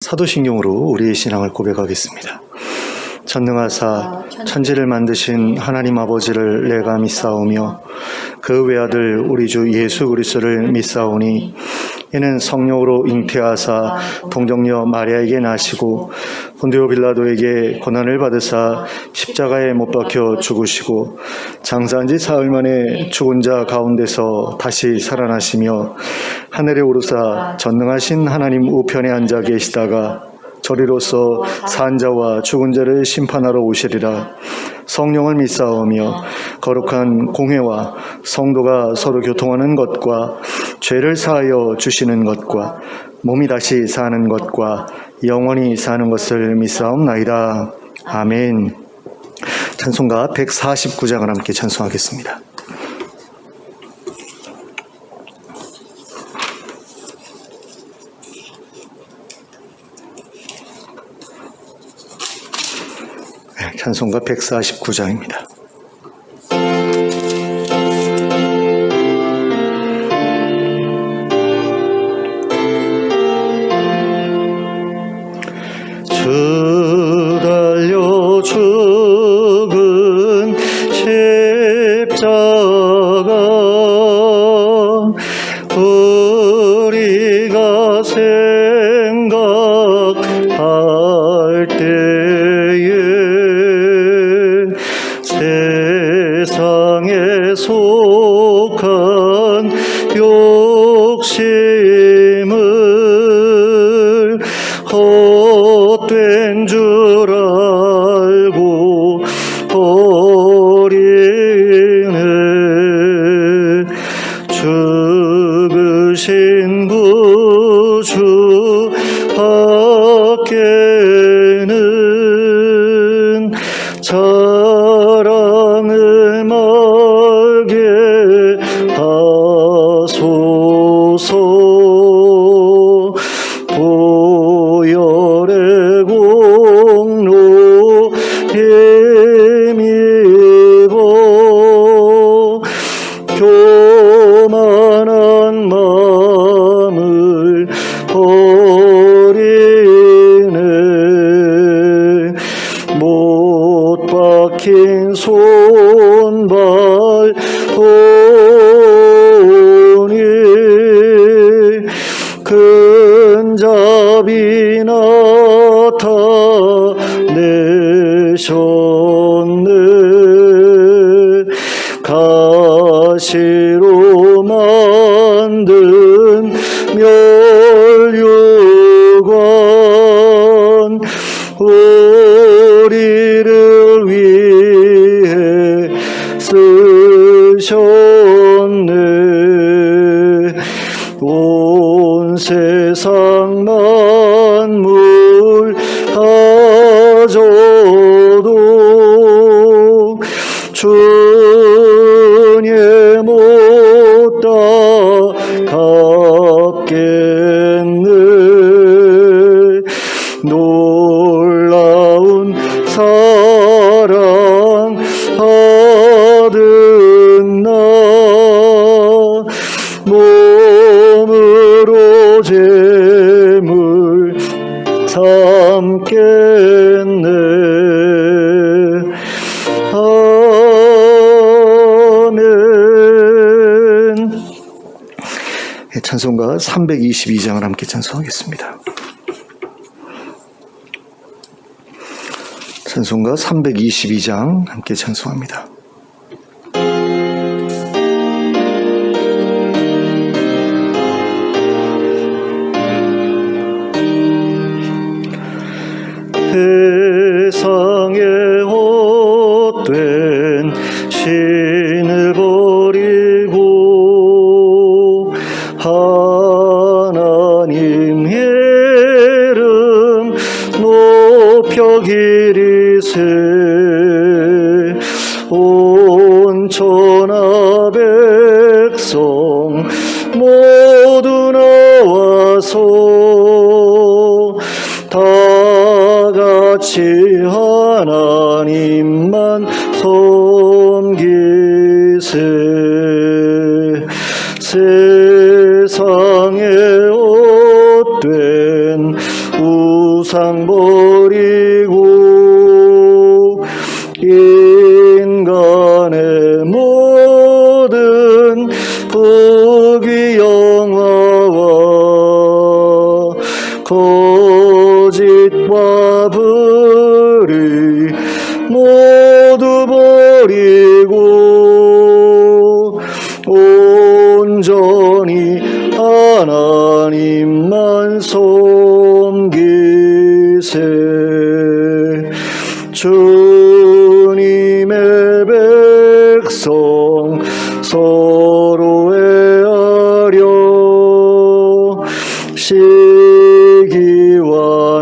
사도신경으로 우리의 신앙을 고백하겠습니다. 전능하사 천지를 만드신 하나님 아버지를 내가 믿사오며 그 외아들 우리 주 예수 그리스도를 믿사오니 이는 성령으로 잉태하사 동정녀 마리아에게 나시고 본디오 빌라도에게 고난을 받으사 십자가에 못 박혀 죽으시고 장사한 지 사흘 만에 죽은 자 가운데서 다시 살아나시며 하늘에 오르사 전능하신 하나님 우편에 앉아 계시다가 저리로서 산 자와 죽은 자를 심판하러 오시리라. 성령을 믿사오며 거룩한 공회와 성도가 서로 교통하는 것과 죄를 사하여 주시는 것과 몸이 다시 사는 것과 영원히 사는 것을 믿사옵나이다. 아멘. 찬송가 149장을 함께 찬송하겠습니다. 찬송가 149장입니다. 주 달려 죽은 십자가 우리가 생각할 때에 세상에 속한 욕심을 헛된 줄 알고 버리네. 죽으신 구주 밖에는 사랑을 말게 하소서. 보혈의 공로 힘입어 교만한 마음을 버리네. 못 박힌 손발 보니 근잡이 나타내셨네. 가시로 만든 멸류관 우리를 위해 쓰셨네. 온 세상 만물 가져도 주님 못 갚겠네. 놀라운 사랑 받은 나 몸으로 제물 삼겠네. 아멘. 찬송가 322장을 함께 찬송하겠습니다. 찬송가 322장 함께 찬송합니다. 세상에 헛된 신을 버리고 하나님 이름 높여 기리세. 온 천하 백성 모두 나와서 다 같이 하나님만 섬기세. 세상에 헛된 우상 버리고 인간의 모든 부귀영화와 거짓과 불의 모두 버리고 온전히 하나님만 섬기세. 주님의 백성 서로 애하려 시기와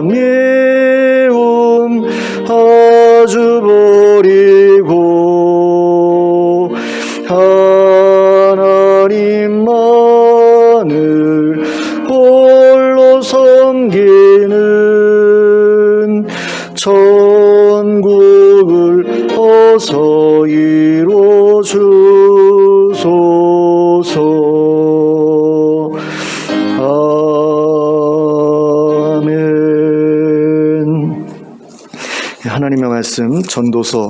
미움 아주 버리고 하나님만을 홀로 섬기는 천국을 어서 이루어 주소서. 아멘. 하나님의 말씀 전도서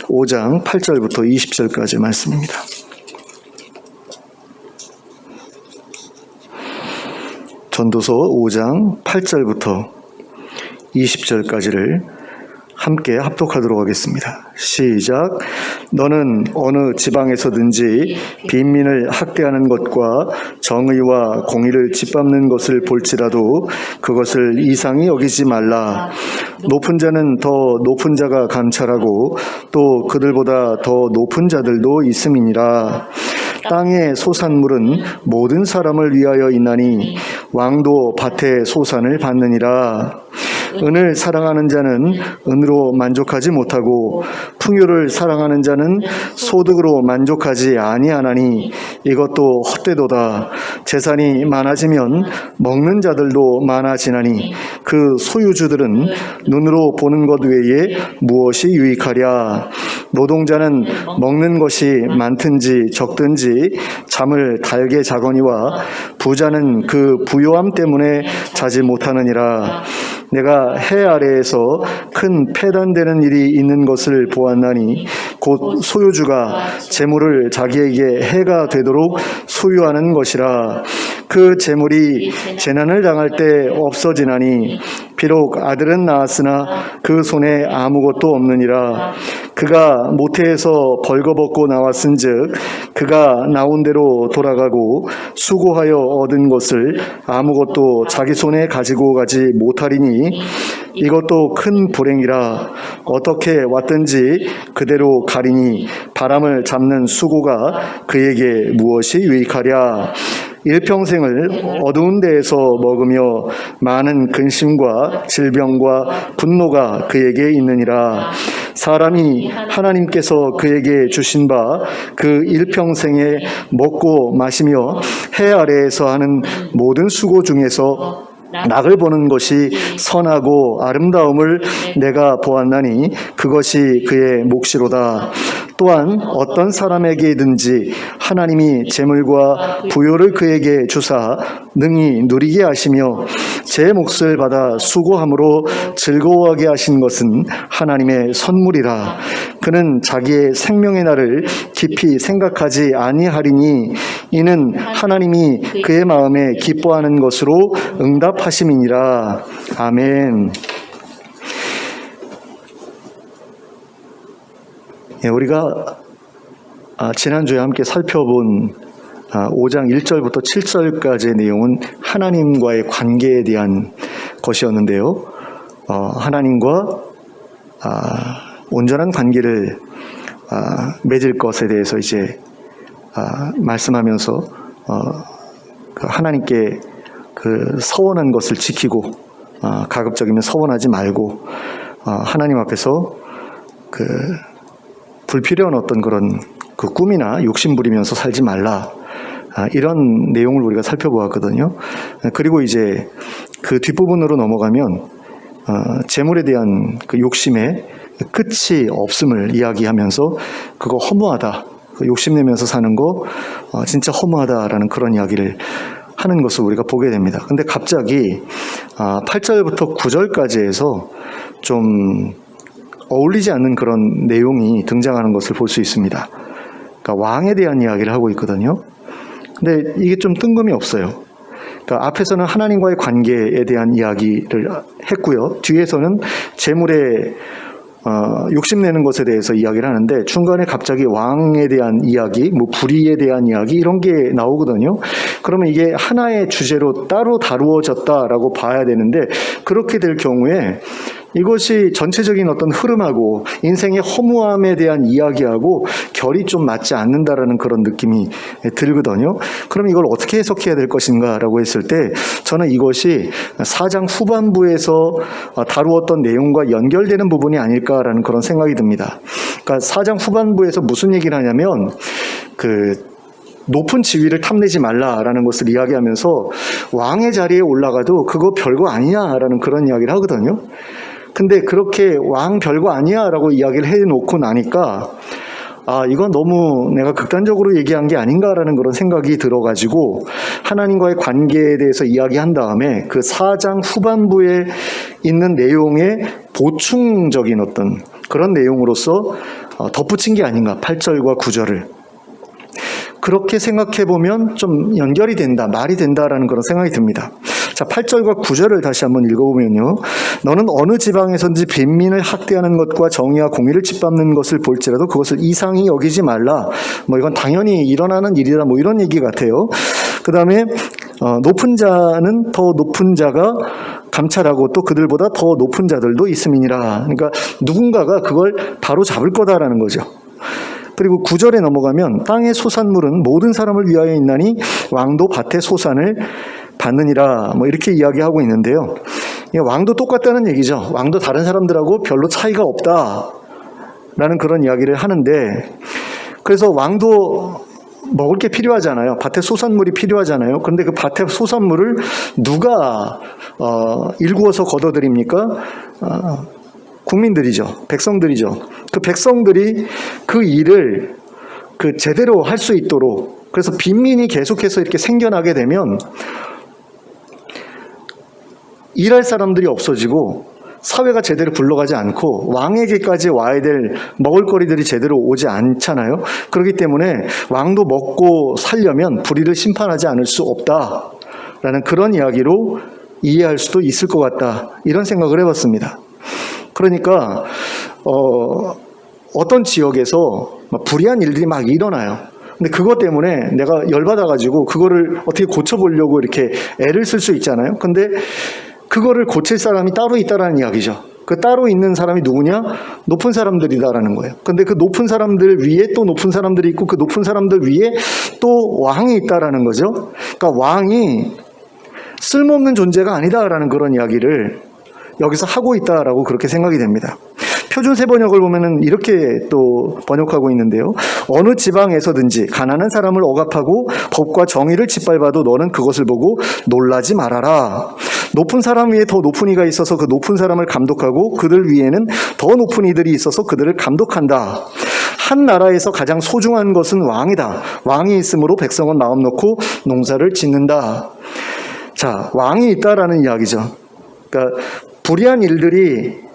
5장 8절부터 20절까지 말씀입니다. 전도서 5장 8절부터 20절까지를 함께 합독하도록 하겠습니다. 시작. 너는 어느 지방에서든지 빈민을 학대하는 것과 정의와 공의를 짓밟는 것을 볼지라도 그것을 이상히 여기지 말라. 높은 자는 더 높은 자가 감찰하고 또 그들보다 더 높은 자들도 있음이니라. 땅의 소산물은 모든 사람을 위하여 있나니 왕도 밭의 소산을 받느니라. 은을 사랑하는 자는 은으로 만족하지 못하고 풍요를 사랑하는 자는 소득으로 만족하지 아니하나니 이것도 헛되도다. 재산이 많아지면 먹는 자들도 많아지나니 그 소유주들은 눈으로 보는 것 외에 무엇이 유익하랴. 노동자는 먹는 것이 많든지 적든지 잠을 달게 자거니와 부자는 그 부요함 때문에 자지 못하느니라. 내가 해 아래에서 큰 패단되는 일이 있는 것을 보았나니 곧 소유주가 재물을 자기에게 해가 되도록 소유하는 것이라. 그 재물이 재난을 당할 때 없어지나니 비록 아들은 낳았으나 그 손에 아무것도 없느니라. 그가 모태에서 벌거벗고 나왔은즉 그가 나온 대로 돌아가고 수고하여 얻은 것을 아무것도 자기 손에 가지고 가지 못하리니 이것도 큰 불행이라. 어떻게 왔든지 그대로 가리니 바람을 잡는 수고가 그에게 무엇이 유익하랴. 일평생을 어두운 데에서 먹으며 많은 근심과 질병과 분노가 그에게 있느니라. 사람이 하나님께서 그에게 주신 바 그 일평생에 먹고 마시며 해 아래에서 하는 모든 수고 중에서 낙을 보는 것이 선하고 아름다움을 내가 보았나니 그것이 그의 몫이로다. 또한 어떤 사람에게든지 하나님이 재물과 부요를 그에게 주사 능히 누리게 하시며 제 몫을 받아 수고함으로 즐거워하게 하신 것은 하나님의 선물이라. 그는 자기의 생명의 날을 깊이 생각하지 아니하리니 이는 하나님이 그의 마음에 기뻐하는 것으로 응답하심이니라. 아멘. 우리가 지난주에 함께 살펴본 5장 1절부터 7절까지의 내용은 하나님과의 관계에 대한 것이었는데요. 하나님과 온전한 관계를 맺을 것에 대해서 이제 말씀하면서 하나님께 그 서원한 것을 지키고 가급적이면 서원하지 말고 하나님 앞에서 그 불필요한 어떤 그런 그 꿈이나 욕심 부리면서 살지 말라. 이런 내용을 우리가 살펴보았거든요. 그리고 이제 그 뒷부분으로 넘어가면 재물에 대한 그 욕심의 끝이 없음을 이야기하면서 그거 허무하다. 그 욕심내면서 사는 거 진짜 허무하다라는 그런 이야기를 하는 것을 우리가 보게 됩니다. 근데 갑자기 8절부터 9절까지 해서 좀 어울리지 않는 그런 내용이 등장하는 것을 볼 수 있습니다. 그러니까 왕에 대한 이야기를 하고 있거든요. 근데 이게 좀 뜬금이 없어요. 그러니까 앞에서는 하나님과의 관계에 대한 이야기를 했고요. 뒤에서는 재물에 욕심내는 것에 대해서 이야기를 하는데 중간에 갑자기 왕에 대한 이야기, 뭐 불의에 대한 이야기 이런 게 나오거든요. 그러면 이게 하나의 주제로 따로 다루어졌다라고 봐야 되는데 그렇게 될 경우에 이것이 전체적인 어떤 흐름하고 인생의 허무함에 대한 이야기하고 결이 좀 맞지 않는다라는 그런 느낌이 들거든요. 그럼 이걸 어떻게 해석해야 될 것인가라고 했을 때 저는 이것이 4장 후반부에서 다루었던 내용과 연결되는 부분이 아닐까라는 그런 생각이 듭니다. 그러니까 4장 후반부에서 무슨 얘기를 하냐면 높은 지위를 탐내지 말라라는 것을 이야기하면서 왕의 자리에 올라가도 그거 별거 아니냐라는 그런 이야기를 하거든요. 근데 그렇게 왕 별거 아니야 라고 이야기를 해놓고 나니까 이건 너무 내가 극단적으로 얘기한 게 아닌가라는 그런 생각이 들어가지고 하나님과의 관계에 대해서 이야기한 다음에 그 4장 후반부에 있는 내용의 보충적인 어떤 그런 내용으로서 덧붙인 게 아닌가 8절과 9절을 그렇게 생각해보면 좀 연결이 된다, 말이 된다라는 그런 생각이 듭니다. 자, 8절과 9절을 다시 한번 읽어보면요. 너는 어느 지방에서든지 빈민을 학대하는 것과 정의와 공의를 짓밟는 것을 볼지라도 그것을 이상히 여기지 말라. 뭐 이건 당연히 일어나는 일이다. 뭐 이런 얘기 같아요. 그 다음에 높은 자는 더 높은 자가 감찰하고 또 그들보다 더 높은 자들도 있음이니라. 그러니까 누군가가 그걸 바로 잡을 거다라는 거죠. 그리고 9절에 넘어가면 땅의 소산물은 모든 사람을 위하여 있나니 왕도 밭의 소산을 받느니라 뭐 이렇게 이야기하고 있는데요. 왕도 똑같다는 얘기죠. 왕도 다른 사람들하고 별로 차이가 없다라는 그런 이야기를 하는데 그래서 왕도 먹을 게 필요하잖아요. 밭에 소산물이 필요하잖아요. 그런데 그 밭의 소산물을 누가 일구어서 걷어들입니까? 국민들이죠. 백성들이죠. 그 백성들이 그 일을 제대로 할 수 있도록 그래서 빈민이 계속해서 이렇게 생겨나게 되면 일할 사람들이 없어지고 사회가 제대로 굴러가지 않고 왕에게까지 와야 될 먹을거리들이 제대로 오지 않잖아요. 그렇기 때문에 왕도 먹고 살려면 불의를 심판하지 않을 수 없다라는 그런 이야기로 이해할 수도 있을 것 같다. 이런 생각을 해봤습니다. 그러니까 어떤 지역에서 불의한 일들이 막 일어나요. 근데 그것 때문에 내가 열받아가지고 그거를 어떻게 고쳐보려고 이렇게 애를 쓸 수 있잖아요. 근데 그거를 고칠 사람이 따로 있다라는 이야기죠. 그 따로 있는 사람이 누구냐? 높은 사람들이다라는 거예요. 근데 그 높은 사람들 위에 또 높은 사람들이 있고 그 높은 사람들 위에 또 왕이 있다라는 거죠. 그러니까 왕이 쓸모없는 존재가 아니다라는 그런 이야기를 여기서 하고 있다라고 그렇게 생각이 됩니다. 표준세 번역을 보면은 이렇게 또 번역하고 있는데요. 어느 지방에서든지 가난한 사람을 억압하고 법과 정의를 짓밟아도 너는 그것을 보고 놀라지 말아라. 높은 사람 위에 더 높은 이가 있어서 그 높은 사람을 감독하고 그들 위에는 더 높은 이들이 있어서 그들을 감독한다. 한 나라에서 가장 소중한 것은 왕이다. 왕이 있으므로 백성은 마음 놓고 농사를 짓는다. 자, 왕이 있다라는 이야기죠. 그러니까 불의한 일들이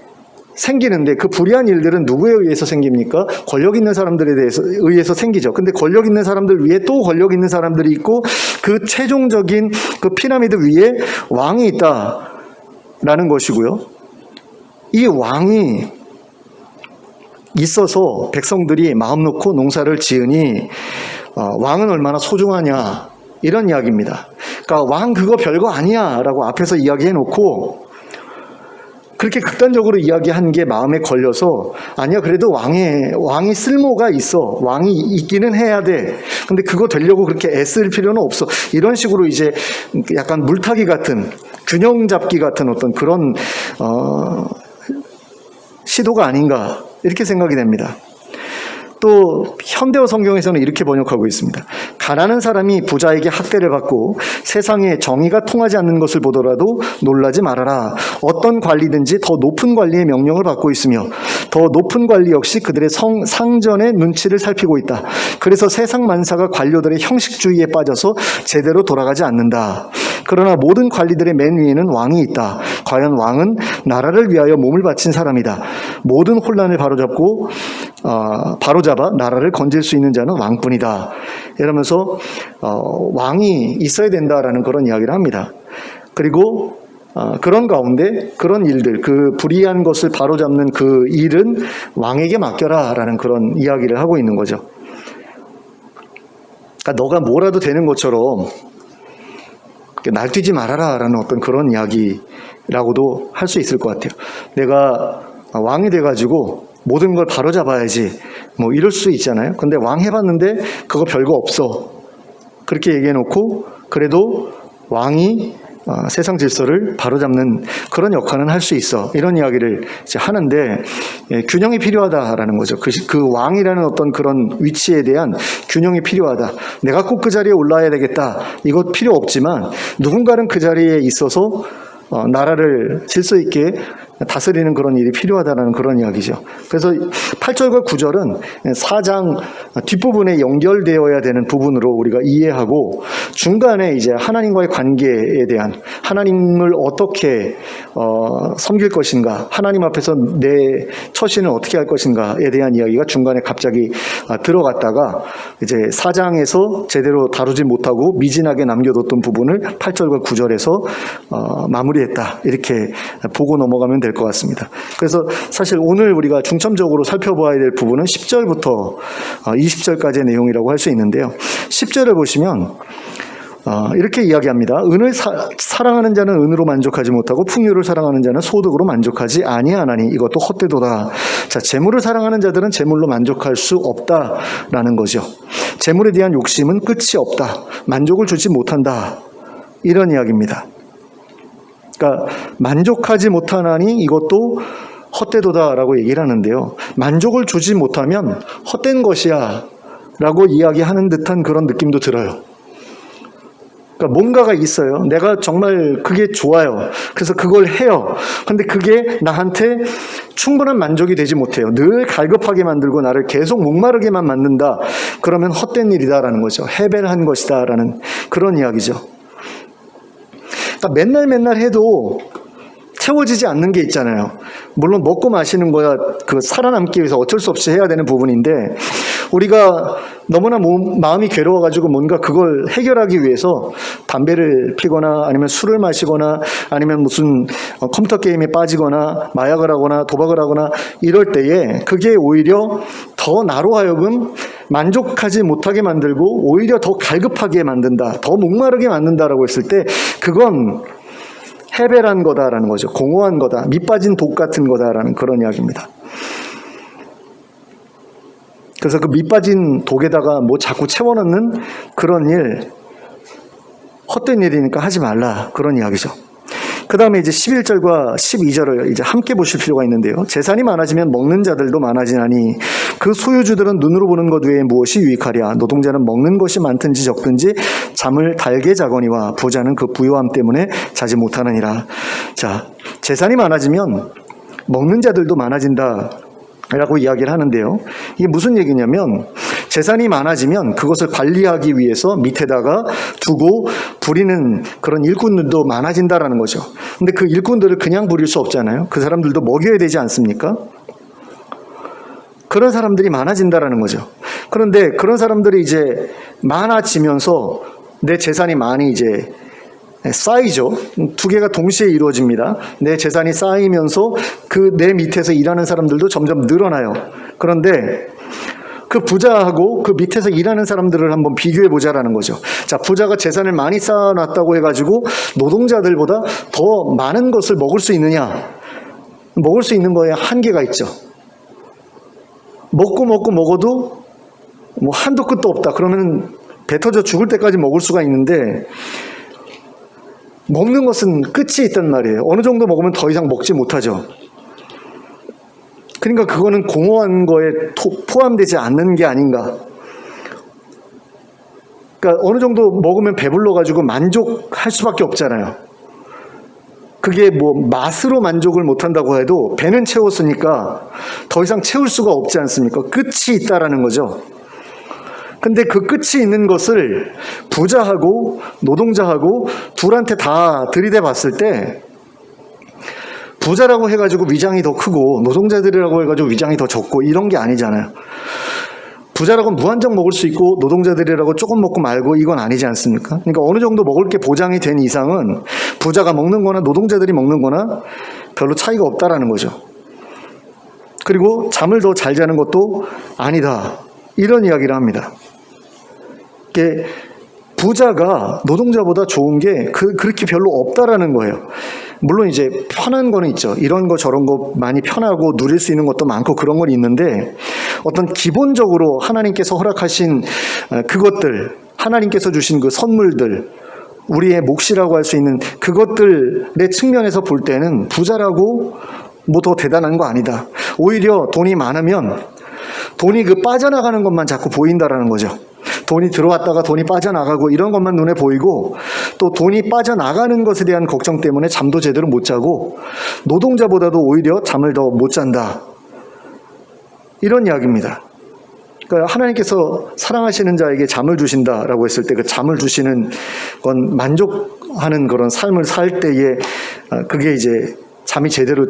생기는데 그 불의한 일들은 누구에 의해서 생깁니까? 권력 있는 사람들에 의해서 생기죠. 근데 권력 있는 사람들 위에 또 권력 있는 사람들이 있고 그 최종적인 그 피라미드 위에 왕이 있다라는 것이고요. 이 왕이 있어서 백성들이 마음 놓고 농사를 지으니 왕은 얼마나 소중하냐 이런 이야기입니다. 그러니까 왕 그거 별거 아니야 라고 앞에서 이야기해놓고 그렇게 극단적으로 이야기한 게 마음에 걸려서 아니야 그래도 왕이 쓸모가 있어. 왕이 있기는 해야 돼. 근데 그거 되려고 그렇게 애쓸 필요는 없어. 이런 식으로 이제 약간 물타기 같은 균형 잡기 같은 어떤 그런 시도가 아닌가 이렇게 생각이 됩니다. 또 현대어 성경에서는 이렇게 번역하고 있습니다. 가난한 사람이 부자에게 학대를 받고 세상에 정의가 통하지 않는 것을 보더라도 놀라지 말아라. 어떤 관리든지 더 높은 관리의 명령을 받고 있으며 더 높은 관리 역시 그들의 상전의 눈치를 살피고 있다. 그래서 세상 만사가 관료들의 형식주의에 빠져서 제대로 돌아가지 않는다. 그러나 모든 관리들의 맨 위에는 왕이 있다. 과연 왕은 나라를 위하여 몸을 바친 사람이다. 모든 혼란을 바로잡아 나라를 건질 수 있는 자는 왕뿐이다. 이러면서 왕이 있어야 된다라는 그런 이야기를 합니다. 그리고 그런 가운데 그런 일들, 그 불의한 것을 바로잡는 그 일은 왕에게 맡겨라라는 그런 이야기를 하고 있는 거죠. 그러니까 너가 뭐라도 되는 것처럼 날뛰지 말아라라는 어떤 그런 이야기라고도 할 수 있을 것 같아요. 내가 왕이 돼가지고 모든 걸 바로잡아야지 뭐 이럴 수 있잖아요. 근데 왕 해봤는데 그거 별거 없어. 그렇게 얘기해놓고 그래도 왕이 세상 질서를 바로잡는 그런 역할은 할 수 있어. 이런 이야기를 이제 하는데 균형이 필요하다라는 거죠. 그 왕이라는 어떤 그런 위치에 대한 균형이 필요하다. 내가 꼭 그 자리에 올라야 되겠다. 이거 필요 없지만 누군가는 그 자리에 있어서 나라를 질서 있게 다스리는 그런 일이 필요하다는 그런 이야기죠. 그래서 8절과 9절은 4장 뒷부분에 연결되어야 되는 부분으로 우리가 이해하고 중간에 이제 하나님과의 관계에 대한 하나님을 어떻게 섬길 것인가, 하나님 앞에서 내 처신을 어떻게 할 것인가에 대한 이야기가 중간에 갑자기 들어갔다가 이제 4장에서 제대로 다루지 못하고 미진하게 남겨뒀던 부분을 8절과 9절에서 마무리했다. 이렇게 보고 넘어가면 될 것 같습니다. 그래서 사실 오늘 우리가 중점적으로 살펴봐야 될 부분은 10절부터 20절까지의 내용이라고 할 수 있는데요. 10절을 보시면 이렇게 이야기합니다. 은을 사랑하는 자는 은으로 만족하지 못하고 풍요를 사랑하는 자는 소득으로 만족하지 아니하나니 이것도 헛되도다. 자, 재물을 사랑하는 자들은 재물로 만족할 수 없다라는 거죠. 재물에 대한 욕심은 끝이 없다. 만족을 주지 못한다. 이런 이야기입니다. 그러니까 만족하지 못하나니 이것도 헛되도다라고 얘기를 하는데요. 만족을 주지 못하면 헛된 것이야 라고 이야기하는 듯한 그런 느낌도 들어요. 그러니까 뭔가가 있어요. 내가 정말 그게 좋아요. 그래서 그걸 해요. 근데 그게 나한테 충분한 만족이 되지 못해요. 늘 갈급하게 만들고 나를 계속 목마르게만 만든다. 그러면 헛된 일이다라는 거죠. 해벨한 것이다라는 그런 이야기죠. 그러니까 맨날 해도 채워지지 않는 게 있잖아요. 물론 먹고 마시는 거야 그 살아남기 위해서 어쩔 수 없이 해야 되는 부분인데 우리가 너무나 마음이 괴로워가지고 뭔가 그걸 해결하기 위해서 담배를 피거나 아니면 술을 마시거나 아니면 무슨 컴퓨터 게임에 빠지거나 마약을 하거나 도박을 하거나 이럴 때에 그게 오히려 더 나로 하여금 만족하지 못하게 만들고 오히려 더 갈급하게 만든다, 더 목마르게 만든다라고 했을 때 그건 해벨한 거다라는 거죠. 공허한 거다, 밑빠진 독 같은 거다라는 그런 이야기입니다. 그래서 그 밑빠진 독에다가 뭐 자꾸 채워넣는 그런 일, 헛된 일이니까 하지 말라 그런 이야기죠. 그 다음에 이제 11절과 12절을 이제 함께 보실 필요가 있는데요. 재산이 많아지면 먹는 자들도 많아지나니 그 소유주들은 눈으로 보는 것 외에 무엇이 유익하랴. 노동자는 먹는 것이 많든지 적든지 잠을 달게 자거니와 부자는 그 부요함 때문에 자지 못하느니라. 자, 재산이 많아지면 먹는 자들도 많아진다 라고 이야기를 하는데요. 이게 무슨 얘기냐면 재산이 많아지면 그것을 관리하기 위해서 밑에다가 두고 부리는 그런 일꾼들도 많아진다라는 거죠. 근데 그 일꾼들을 그냥 부릴 수 없잖아요. 그 사람들도 먹여야 되지 않습니까? 그런 사람들이 많아진다라는 거죠. 그런데 그런 사람들이 이제 많아지면서 내 재산이 많이 이제 쌓이죠. 두 개가 동시에 이루어집니다. 내 재산이 쌓이면서 그 내 밑에서 일하는 사람들도 점점 늘어나요. 그런데 그 부자하고 그 밑에서 일하는 사람들을 한번 비교해 보자라는 거죠. 자, 부자가 재산을 많이 쌓아놨다고 해가지고 노동자들보다 더 많은 것을 먹을 수 있느냐? 먹을 수 있는 거에 한계가 있죠. 먹어도 뭐 한도 끝도 없다. 그러면 배 터져 죽을 때까지 먹을 수가 있는데 먹는 것은 끝이 있단 말이에요. 어느 정도 먹으면 더 이상 먹지 못하죠. 그러니까 그거는 공허한 거에 포함되지 않는 게 아닌가. 그러니까 어느 정도 먹으면 배불러가지고 만족할 수밖에 없잖아요. 그게 뭐 맛으로 만족을 못한다고 해도 배는 채웠으니까 더 이상 채울 수가 없지 않습니까? 끝이 있다라는 거죠. 근데 그 끝이 있는 것을 부자하고 노동자하고 둘한테 다 들이대 봤을 때 부자라고 해가지고 위장이 더 크고 노동자들이라고 해가지고 위장이 더 적고 이런 게 아니잖아요. 부자라고 무한정 먹을 수 있고 노동자들이라고 조금 먹고 말고 이건 아니지 않습니까? 그러니까 어느 정도 먹을 게 보장이 된 이상은 부자가 먹는 거나 노동자들이 먹는 거나 별로 차이가 없다라는 거죠. 그리고 잠을 더 잘 자는 것도 아니다. 이런 이야기를 합니다. 이게 부자가 노동자보다 좋은 게 그렇게 별로 없다라는 거예요. 물론 이제 편한 거는 있죠. 이런 거 저런 거 많이 편하고 누릴 수 있는 것도 많고 그런 건 있는데 어떤 기본적으로 하나님께서 허락하신 그것들, 하나님께서 주신 그 선물들, 우리의 몫이라고 할 수 있는 그것들의 측면에서 볼 때는 부자라고 뭐 더 대단한 거 아니다. 오히려 돈이 많으면 돈이 그 빠져나가는 것만 자꾸 보인다라는 거죠. 돈이 들어왔다가 돈이 빠져나가고 이런 것만 눈에 보이고 또 돈이 빠져나가는 것에 대한 걱정 때문에 잠도 제대로 못 자고 노동자보다도 오히려 잠을 더 못 잔다. 이런 이야기입니다. 그러니까 하나님께서 사랑하시는 자에게 잠을 주신다라고 했을 때 그 잠을 주시는 건 만족하는 그런 삶을 살 때에 그게 이제 잠이 제대로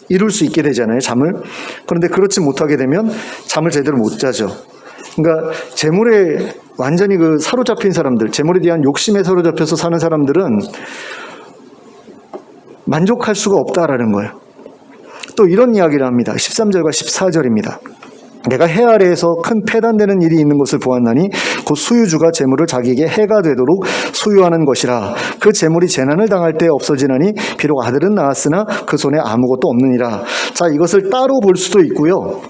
이룰 수 있게 되잖아요, 잠을. 그런데 그렇지 못하게 되면 잠을 제대로 못 자죠. 그러니까 재물에 완전히 그 사로잡힌 사람들, 재물에 대한 욕심에 사로잡혀서 사는 사람들은 만족할 수가 없다라는 거예요. 또 이런 이야기를 합니다. 13절과 14절입니다. 내가 해 아래에서 큰 패단되는 일이 있는 것을 보았나니 곧 소유주가 재물을 자기에게 해가 되도록 소유하는 것이라. 그 재물이 재난을 당할 때 없어지나니 비록 아들은 낳았으나 그 손에 아무것도 없느니라. 자, 이것을 따로 볼 수도 있고요.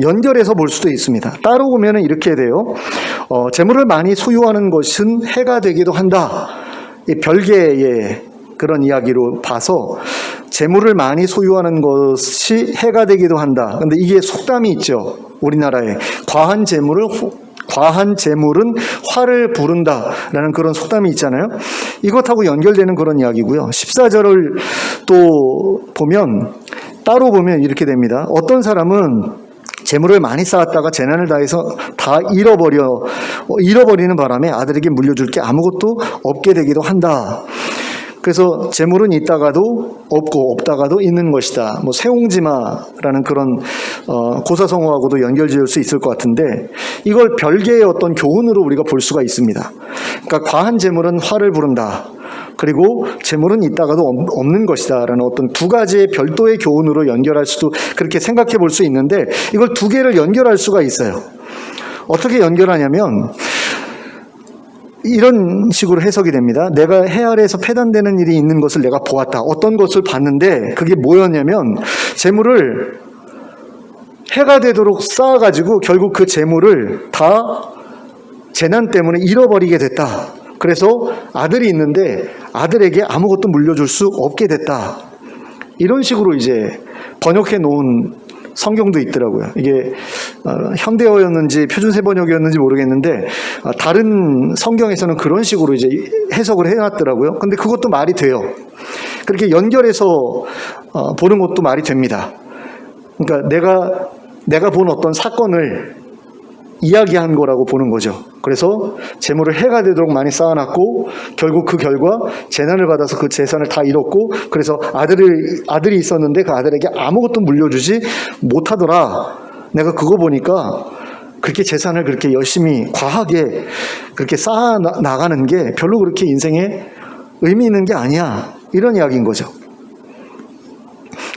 연결해서 볼 수도 있습니다. 따로 보면은 이렇게 돼요. 재물을 많이 소유하는 것은 해가 되기도 한다. 이 별개의 그런 이야기로 봐서 재물을 많이 소유하는 것이 해가 되기도 한다. 근데 이게 속담이 있죠. 우리나라에 과한 재물은 화를 부른다라는 그런 속담이 있잖아요. 이것하고 연결되는 그런 이야기고요. 14절을 또 보면 따로 보면 이렇게 됩니다. 어떤 사람은 재물을 많이 쌓았다가 재난을 당해서 다 잃어버리는 바람에 아들에게 물려줄 게 아무것도 없게 되기도 한다. 그래서 재물은 있다가도 없고 없다가도 있는 것이다. 뭐 세옹지마라는 그런 고사성어하고도 연결지을 수 있을 것 같은데 이걸 별개의 어떤 교훈으로 우리가 볼 수가 있습니다. 그러니까 과한 재물은 화를 부른다. 그리고 재물은 있다가도 없는 것이다 라는 어떤 두 가지의 별도의 교훈으로 연결할 수도 그렇게 생각해 볼 수 있는데 이걸 두 개를 연결할 수가 있어요. 어떻게 연결하냐면 이런 식으로 해석이 됩니다. 내가 해 아래에서 패단되는 일이 있는 것을 내가 보았다. 어떤 것을 봤는데 그게 뭐였냐면 재물을 해가 되도록 쌓아가지고 결국 그 재물을 다 재난 때문에 잃어버리게 됐다. 그래서 아들이 있는데 아들에게 아무것도 물려줄 수 없게 됐다. 이런 식으로 이제 번역해 놓은 성경도 있더라고요. 이게 현대어였는지 표준세 번역이었는지 모르겠는데 다른 성경에서는 그런 식으로 이제 해석을 해놨더라고요. 근데 그것도 말이 돼요. 그렇게 연결해서 보는 것도 말이 됩니다. 그러니까 내가 본 어떤 사건을 이야기한 거라고 보는 거죠. 그래서 재물을 해가 되도록 많이 쌓아놨고 결국 그 결과 재난을 받아서 그 재산을 다 잃었고 그래서 아들이 있었는데 그 아들에게 아무것도 물려주지 못하더라. 내가 그거 보니까 그렇게 재산을 그렇게 열심히 과하게 그렇게 쌓아 나가는 게 별로 그렇게 인생에 의미 있는 게 아니야. 이런 이야기인 거죠.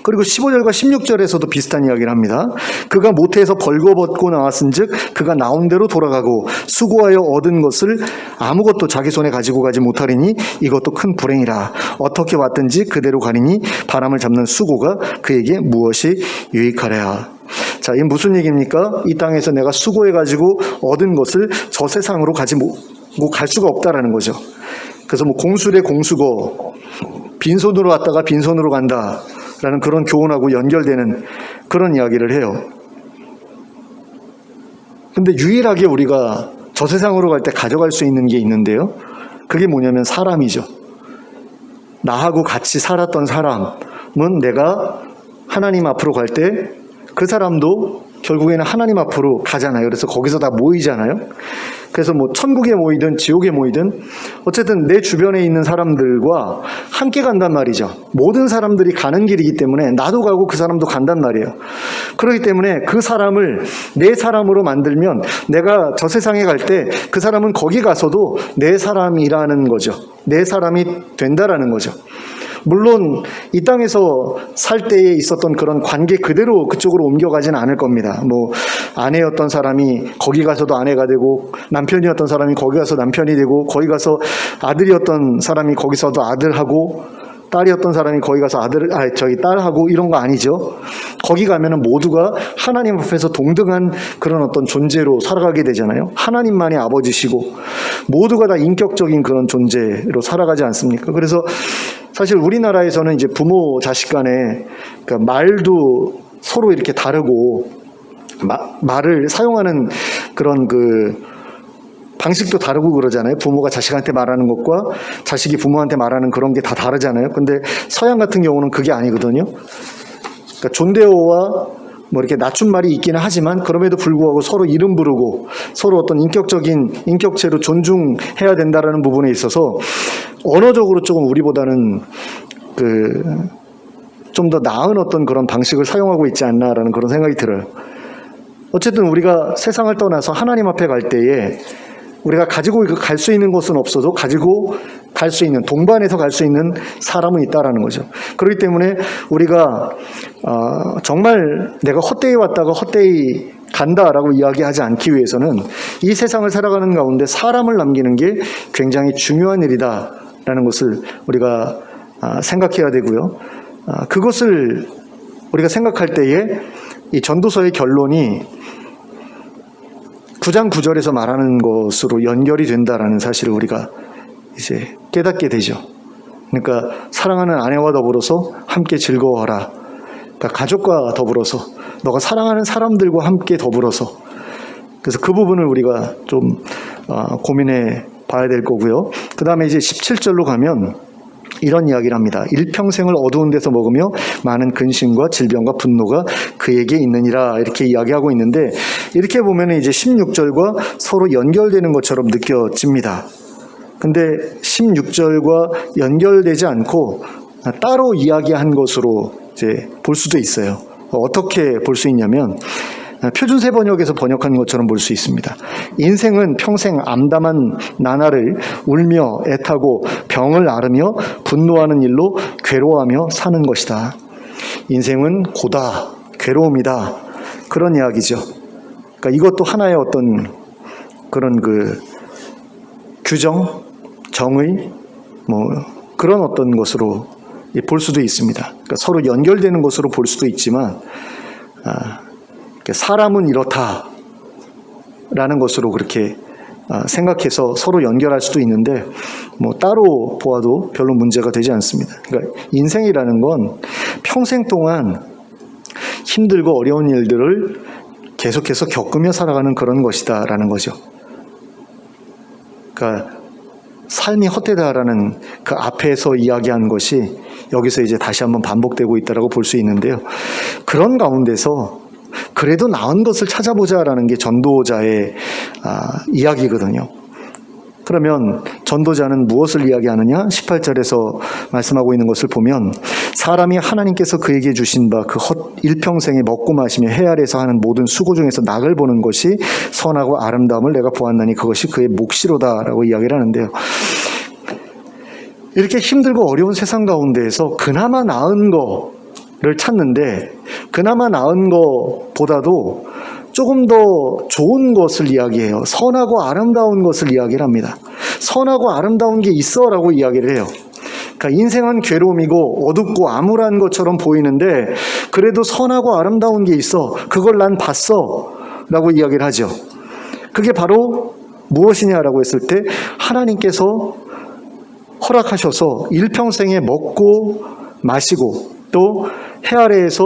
그리고 15절과 16절에서도 비슷한 이야기를 합니다. 그가 모태에서 벌거벗고 나왔은즉 그가 나온 대로 돌아가고 수고하여 얻은 것을 아무것도 자기 손에 가지고 가지 못하리니 이것도 큰 불행이라. 어떻게 왔든지 그대로 가리니 바람을 잡는 수고가 그에게 무엇이 유익하랴. 자, 이게 무슨 얘기입니까? 이 땅에서 내가 수고해가지고 얻은 것을 저 세상으로 갈 수가 없다라는 거죠. 그래서 뭐 공수래 공수고 빈손으로 왔다가 빈손으로 간다. 라는 그런 교훈하고 연결되는 그런 이야기를 해요. 근데 유일하게 우리가 저 세상으로 갈 때 가져갈 수 있는 게 있는데요. 그게 뭐냐면 사람이죠. 나하고 같이 살았던 사람은 내가 하나님 앞으로 갈 때 그 사람도 결국에는 하나님 앞으로 가잖아요. 그래서 거기서 다 모이잖아요. 그래서 뭐 천국에 모이든 지옥에 모이든 어쨌든 내 주변에 있는 사람들과 함께 간단 말이죠. 모든 사람들이 가는 길이기 때문에 나도 가고 그 사람도 간단 말이에요. 그렇기 때문에 그 사람을 내 사람으로 만들면 내가 저 세상에 갈 때 그 사람은 거기 가서도 내 사람이라는 거죠. 내 사람이 된다라는 거죠. 물론 이 땅에서 살 때에 있었던 그런 관계 그대로 그쪽으로 옮겨가지는 않을 겁니다. 뭐 아내였던 사람이 거기 가서도 아내가 되고, 남편이었던 사람이 거기 가서 남편이 되고, 거기 가서 아들이었던 사람이 거기서도 아들하고, 딸이었던 사람이 거기 가서 딸하고, 이런 거 아니죠. 거기 가면은 모두가 하나님 앞에서 동등한 그런 어떤 존재로 살아가게 되잖아요. 하나님만이 아버지시고 모두가 다 인격적인 그런 존재로 살아가지 않습니까? 그래서 사실 우리나라에서는 이제 부모 자식 간에 그러니까 말도 서로 이렇게 다르고 말을 사용하는 그런 그 방식도 다르고 그러잖아요. 부모가 자식한테 말하는 것과 자식이 부모한테 말하는 그런 게 다 다르잖아요. 근데 서양 같은 경우는 그게 아니거든요. 그러니까 존대어와 뭐 이렇게 낮춤말이 있기는 하지만 그럼에도 불구하고 서로 이름 부르고 서로 어떤 인격체로 존중해야 된다라는 부분에 있어서 언어적으로 조금 우리보다는 좀 더 나은 어떤 그런 방식을 사용하고 있지 않나라는 그런 생각이 들어요. 어쨌든 우리가 세상을 떠나서 하나님 앞에 갈 때에 우리가 가지고 갈 수 있는 것은 없어도 가지고 갈 수 있는, 동반해서 갈 수 있는 사람은 있다라는 거죠. 그렇기 때문에 우리가 정말 내가 헛되이 왔다가 헛되이 간다라고 이야기하지 않기 위해서는 이 세상을 살아가는 가운데 사람을 남기는 게 굉장히 중요한 일이다라는 것을 우리가 생각해야 되고요. 그것을 우리가 생각할 때에 이 전도서의 결론이 9장 9절에서 말하는 것으로 연결이 된다라는 사실을 우리가 이제 깨닫게 되죠. 그러니까 사랑하는 아내와 더불어서 함께 즐거워하라. 그러니까 가족과 더불어서, 너가 사랑하는 사람들과 함께 더불어서. 그래서 그 부분을 우리가 좀 고민해 봐야 될 거고요. 그 다음에 이제 17절로 가면 이런 이야기를 합니다. 일평생을 어두운 데서 먹으며 많은 근심과 질병과 분노가 그에게 있느니라, 이렇게 이야기하고 있는데, 이렇게 보면 이제 16절과 서로 연결되는 것처럼 느껴집니다. 근데 16절과 연결되지 않고 따로 이야기한 것으로 이제 볼 수도 있어요. 어떻게 볼 수 있냐면 표준세 번역에서 번역한 것처럼 볼 수 있습니다. 인생은 평생 암담한 나날을 울며 애타고 병을 앓으며 분노하는 일로 괴로워하며 사는 것이다. 인생은 고다, 괴로움이다, 그런 이야기죠. 그러니까 이것도 하나의 어떤 그런 그 규정, 정의, 뭐 그런 어떤 것으로 볼 수도 있습니다. 그러니까 서로 연결되는 것으로 볼 수도 있지만 사람은 이렇다라는 것으로 그렇게 생각해서 서로 연결할 수도 있는데, 뭐 따로 보아도 별로 문제가 되지 않습니다. 그러니까 인생이라는 건 평생 동안 힘들고 어려운 일들을 계속해서 겪으며 살아가는 그런 것이다라는 거죠. 그러니까 삶이 헛되다라는 그 앞에서 이야기한 것이 여기서 이제 다시 한번 반복되고 있다라고 볼 수 있는데요. 그런 가운데서 그래도 나은 것을 찾아보자라는 게 전도자의 이야기거든요. 그러면 전도자는 무엇을 이야기하느냐? 18절에서 말씀하고 있는 것을 보면, 사람이 하나님께서 그에게 주신 바 그 일평생에 먹고 마시며 해 아래서 하는 모든 수고 중에서 낙을 보는 것이 선하고 아름다움을 내가 보았나니 그것이 그의 몫이로다라고 이야기를 하는데요. 이렇게 힘들고 어려운 세상 가운데에서 그나마 나은 거를 찾는데, 그나마 나은 것보다도 조금 더 좋은 것을 이야기해요. 선하고 아름다운 것을 이야기를 합니다. 선하고 아름다운 게 있어라고 이야기를 해요. 그러니까 인생은 괴로움이고 어둡고 암울한 것처럼 보이는데 그래도 선하고 아름다운 게 있어. 그걸 난 봤어 라고 이야기를 하죠. 그게 바로 무엇이냐라고 했을 때, 하나님께서 허락하셔서 일평생에 먹고 마시고 또 해 아래에서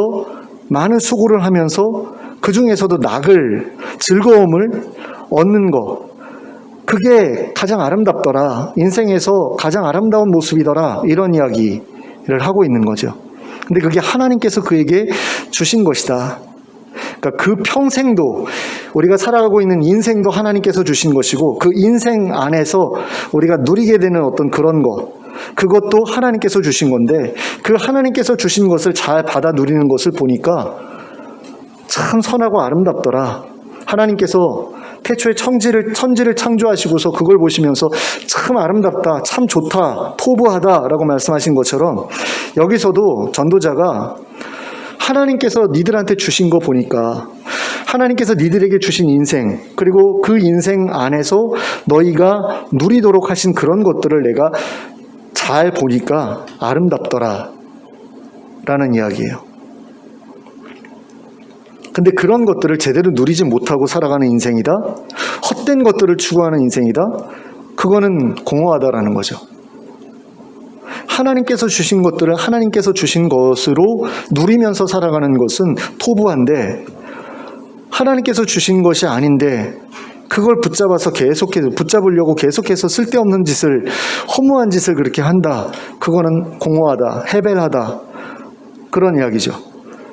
많은 수고를 하면서 그 중에서도 낙을, 즐거움을 얻는 것, 그게 가장 아름답더라. 인생에서 가장 아름다운 모습이더라. 이런 이야기를 하고 있는 거죠. 근데 그게 하나님께서 그에게 주신 것이다. 그러니까 그 평생도, 우리가 살아가고 있는 인생도 하나님께서 주신 것이고, 그 인생 안에서 우리가 누리게 되는 어떤 그런 것, 그것도 하나님께서 주신 건데, 그 하나님께서 주신 것을 잘 받아 누리는 것을 보니까 참 선하고 아름답더라. 하나님께서 태초에 천지를 창조하시고서 그걸 보시면서 참 아름답다, 참 좋다, 토부하다라고 말씀하신 것처럼, 여기서도 전도자가 하나님께서 니들한테 주신 거 보니까, 하나님께서 니들에게 주신 인생, 그리고 그 인생 안에서 너희가 누리도록 하신 그런 것들을 내가 잘 보니까 아름답더라 라는 이야기예요. 근데 그런 것들을 제대로 누리지 못하고 살아가는 인생이다, 헛된 것들을 추구하는 인생이다, 그거는 공허하다라는 거죠. 하나님께서 주신 것들을 하나님께서 주신 것으로 누리면서 살아가는 것은 토부한데, 하나님께서 주신 것이 아닌데 그걸 붙잡아서 붙잡으려고 계속해서 쓸데없는 짓을, 허무한 짓을 그렇게 한다, 그거는 공허하다, 헤벨하다, 그런 이야기죠.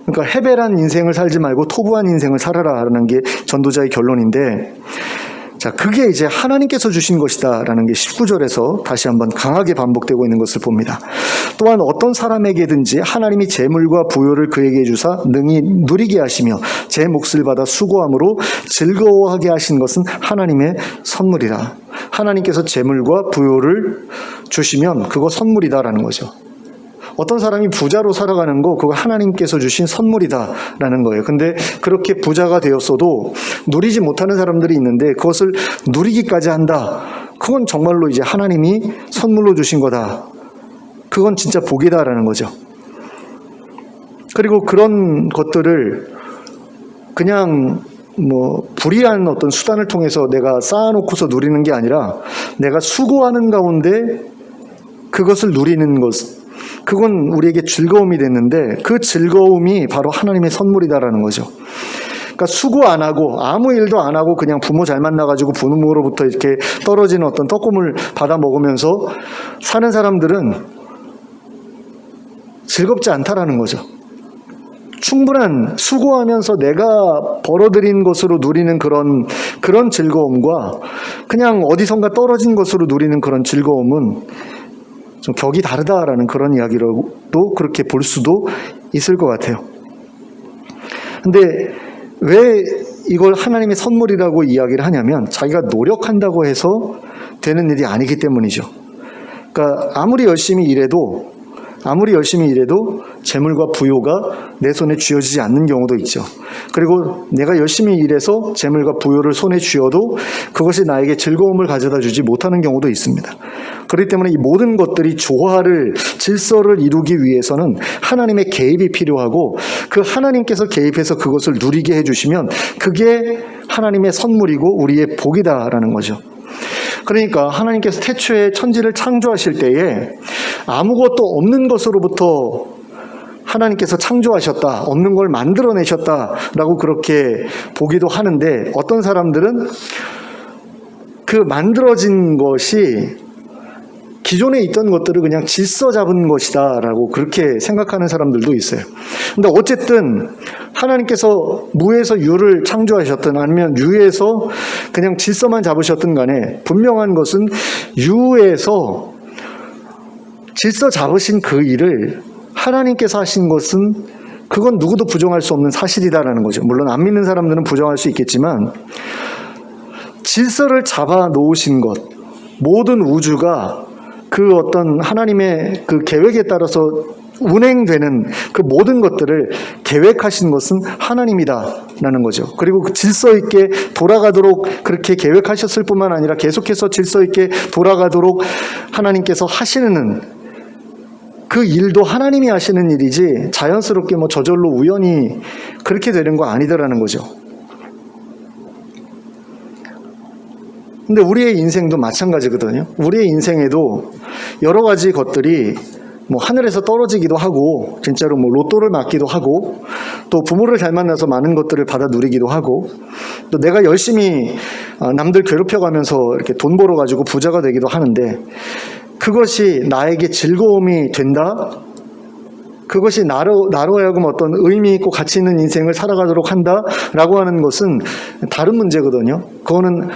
그러니까 헤벨한 인생을 살지 말고 토부한 인생을 살아라라는 게 전도자의 결론인데, 자, 그게 이제 하나님께서 주신 것이다 라는 게 19절에서 다시 한번 강하게 반복되고 있는 것을 봅니다. 또한 어떤 사람에게든지 하나님이 재물과 부요를 그에게 주사 능히 누리게 하시며 제 몫을 받아 수고함으로 즐거워하게 하신 것은 하나님의 선물이라. 하나님께서 재물과 부요를 주시면 그거 선물이다라는 거죠. 어떤 사람이 부자로 살아가는 거, 그거 하나님께서 주신 선물이다라는 거예요. 근데 그렇게 부자가 되었어도 누리지 못하는 사람들이 있는데 그것을 누리기까지 한다, 그건 정말로 이제 하나님이 선물로 주신 거다, 그건 진짜 복이다라는 거죠. 그리고 그런 것들을 그냥 불이한 어떤 수단을 통해서 내가 쌓아놓고서 누리는 게 아니라, 내가 수고하는 가운데 그것을 누리는 것, 그건 우리에게 즐거움이 됐는데, 그 즐거움이 바로 하나님의 선물이다라는 거죠. 그러니까 수고 안 하고 아무 일도 안 하고 그냥 부모 잘 만나가지고 부모로부터 이렇게 떨어지는 어떤 떡고물 받아 먹으면서 사는 사람들은 즐겁지 않다라는 거죠. 충분한 수고하면서 내가 벌어들인 것으로 누리는 그런 즐거움과 그냥 어디선가 떨어진 것으로 누리는 그런 즐거움은 좀 격이 다르다라는 그런 이야기로도 그렇게 볼 수도 있을 것 같아요. 근데 왜 이걸 하나님의 선물이라고 이야기를 하냐면, 자기가 노력한다고 해서 되는 일이 아니기 때문이죠. 그러니까 아무리 열심히 일해도 재물과 부요가 내 손에 쥐어지지 않는 경우도 있죠. 그리고 내가 열심히 일해서 재물과 부요를 손에 쥐어도 그것이 나에게 즐거움을 가져다 주지 못하는 경우도 있습니다. 그렇기 때문에 이 모든 것들이 조화를, 질서를 이루기 위해서는 하나님의 개입이 필요하고, 그 하나님께서 개입해서 그것을 누리게 해주시면 그게 하나님의 선물이고 우리의 복이다라는 거죠. 그러니까 하나님께서 태초에 천지를 창조하실 때에 아무것도 없는 것으로부터 하나님께서 창조하셨다, 없는 걸 만들어내셨다라고 그렇게 보기도 하는데, 어떤 사람들은 그 만들어진 것이 기존에 있던 것들을 그냥 질서 잡은 것이다 라고 그렇게 생각하는 사람들도 있어요. 근데 어쨌든 하나님께서 무에서 유를 창조하셨든 아니면 유에서 그냥 질서만 잡으셨든 간에, 분명한 것은 유에서 질서 잡으신 그 일을 하나님께서 하신 것은, 그건 누구도 부정할 수 없는 사실이다라는 거죠. 물론 안 믿는 사람들은 부정할 수 있겠지만, 질서를 잡아 놓으신 것, 모든 우주가 그 어떤 하나님의 그 계획에 따라서 운행되는 그 모든 것들을 계획하신 것은 하나님이다라는 거죠. 그리고 그 질서 있게 돌아가도록 그렇게 계획하셨을 뿐만 아니라 계속해서 질서 있게 돌아가도록 하나님께서 하시는 그 일도 하나님이 하시는 일이지, 자연스럽게 저절로 우연히 그렇게 되는 거 아니더라는 거죠. 근데 우리의 인생도 마찬가지거든요. 우리의 인생에도 여러 가지 것들이 뭐 하늘에서 떨어지기도 하고 진짜로 뭐 로또를 맞기도 하고 또 부모를 잘 만나서 많은 것들을 받아 누리기도 하고 또 내가 열심히 남들 괴롭혀가면서 이렇게 돈 벌어가지고 부자가 되기도 하는데 그것이 나에게 즐거움이 된다? 그것이 나로 하여금 어떤 의미 있고 가치 있는 인생을 살아가도록 한다라고 하는 것은 다른 문제거든요. 그거는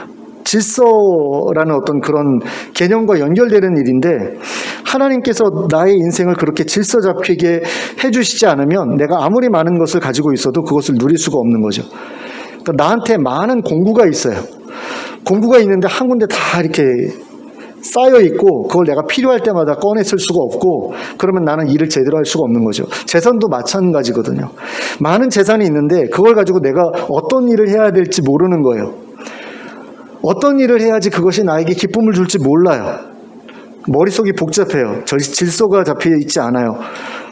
질서라는 어떤 그런 개념과 연결되는 일인데 하나님께서 나의 인생을 그렇게 질서 잡히게 해주시지 않으면 내가 아무리 많은 것을 가지고 있어도 그것을 누릴 수가 없는 거죠. 그러니까 나한테 많은 공구가 있어요. 공구가 있는데 한 군데 다 이렇게 쌓여 있고 그걸 내가 필요할 때마다 꺼내 쓸 수가 없고 그러면 나는 일을 제대로 할 수가 없는 거죠. 재산도 마찬가지거든요. 많은 재산이 있는데 그걸 가지고 내가 어떤 일을 해야 될지 모르는 거예요. 어떤 일을 해야지 그것이 나에게 기쁨을 줄지 몰라요. 머릿속이 복잡해요. 질서가 잡혀 있지 않아요.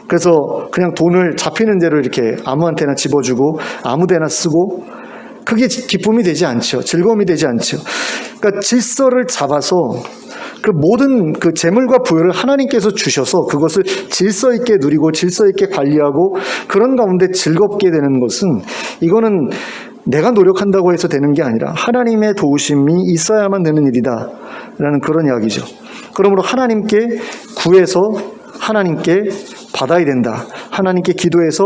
그래서 그냥 돈을 잡히는 대로 이렇게 아무한테나 집어주고 아무데나 쓰고 그게 기쁨이 되지 않죠. 즐거움이 되지 않죠. 그러니까 질서를 잡아서 그 모든 그 재물과 부여를 하나님께서 주셔서 그것을 질서 있게 누리고 질서 있게 관리하고 그런 가운데 즐겁게 되는 것은 이거는 내가 노력한다고 해서 되는 게 아니라 하나님의 도우심이 있어야만 되는 일이다 라는 그런 이야기죠. 그러므로 하나님께 구해서 하나님께 받아야 된다. 하나님께 기도해서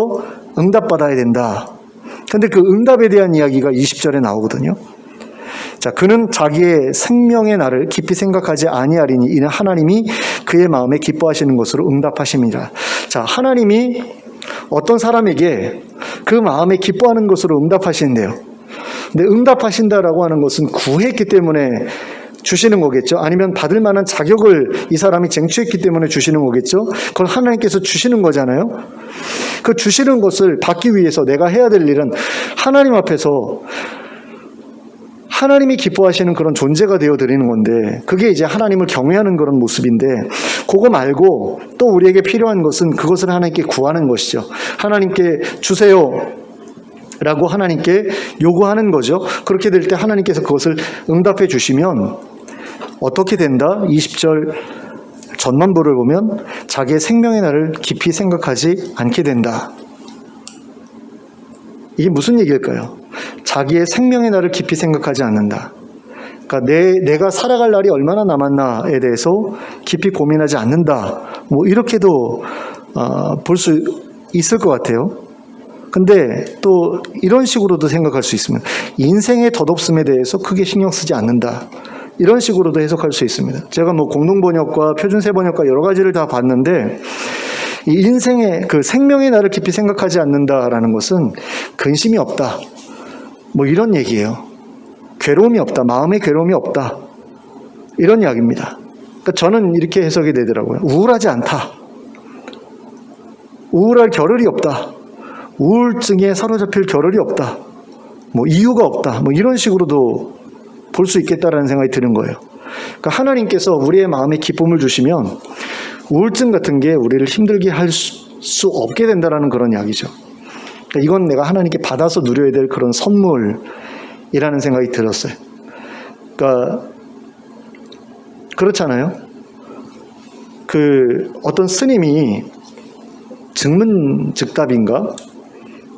응답받아야 된다. 근데 그 응답에 대한 이야기가 20절에 나오거든요. 자, 그는 자기의 생명의 날을 깊이 생각하지 아니하리니 이는 하나님이 그의 마음에 기뻐하시는 것으로 응답하심이라. 자, 하나님이 어떤 사람에게 그 마음에 기뻐하는 것으로 응답하시는데요. 근데 응답하신다라고 하는 것은 구했기 때문에 주시는 거겠죠. 아니면 받을 만한 자격을 이 사람이 쟁취했기 때문에 주시는 거겠죠. 그걸 하나님께서 주시는 거잖아요. 그 주시는 것을 받기 위해서 내가 해야 될 일은 하나님 앞에서 하나님이 기뻐하시는 그런 존재가 되어드리는 건데 그게 이제 하나님을 경외하는 그런 모습인데 그거 말고 또 우리에게 필요한 것은 그것을 하나님께 구하는 것이죠. 하나님께 주세요 라고 하나님께 요구하는 거죠. 그렇게 될 때 하나님께서 그것을 응답해 주시면 어떻게 된다? 20절 전반부를 보면 자기의 생명의 날을 깊이 생각하지 않게 된다. 이게 무슨 얘기일까요? 자기의 생명의 날을 깊이 생각하지 않는다. 그러니까 내가 살아갈 날이 얼마나 남았나에 대해서 깊이 고민하지 않는다. 뭐 이렇게도 볼 수 있을 것 같아요. 근데 또 이런 식으로도 생각할 수 있습니다. 인생의 덧없음에 대해서 크게 신경 쓰지 않는다. 이런 식으로도 해석할 수 있습니다. 제가 뭐 공동번역과 표준세번역과 여러 가지를 다 봤는데 이 인생의 그 생명의 날을 깊이 생각하지 않는다라는 것은 근심이 없다. 뭐 이런 얘기예요. 괴로움이 없다. 마음의 괴로움이 없다. 이런 이야기입니다. 그러니까 저는 이렇게 해석이 되더라고요. 우울하지 않다. 우울할 겨를이 없다. 우울증에 사로잡힐 겨를이 없다. 뭐 이유가 없다. 뭐 이런 식으로도 볼 수 있겠다라는 생각이 드는 거예요. 그러니까 하나님께서 우리의 마음에 기쁨을 주시면 우울증 같은 게 우리를 힘들게 할 수 없게 된다라는 그런 이야기죠. 그러니까 이건 내가 하나님께 받아서 누려야 될 그런 선물이라는 생각이 들었어요. 그러니까 그렇잖아요. 그 어떤 스님이 증문즉답인가?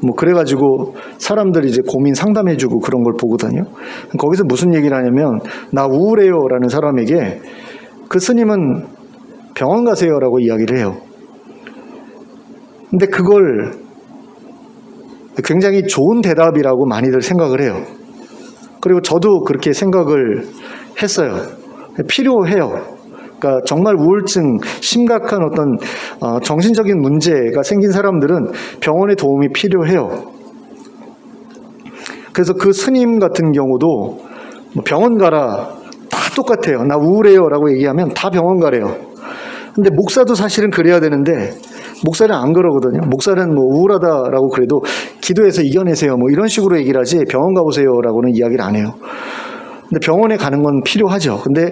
뭐 그래가지고 사람들이 이제 고민 상담해주고 그런 걸 보거든요. 거기서 무슨 얘기를 하냐면 나 우울해요 라는 사람에게 그 스님은 병원 가세요 라고 이야기를 해요. 근데 그걸 굉장히 좋은 대답이라고 많이들 생각을 해요. 그리고 저도 그렇게 생각을 했어요. 필요해요. 그러니까 정말 우울증, 심각한 어떤 정신적인 문제가 생긴 사람들은 병원의 도움이 필요해요. 그래서 그 스님 같은 경우도 병원 가라 다 똑같아요. 나 우울해요 라고 얘기하면 다 병원 가래요. 근데 목사도 사실은 그래야 되는데 목사는 안 그러거든요. 목사는 뭐 우울하다라고 그래도 기도해서 이겨내세요 뭐 이런 식으로 얘기를 하지 병원 가보세요 라고는 이야기를 안 해요. 근데 병원에 가는 건 필요하죠. 근데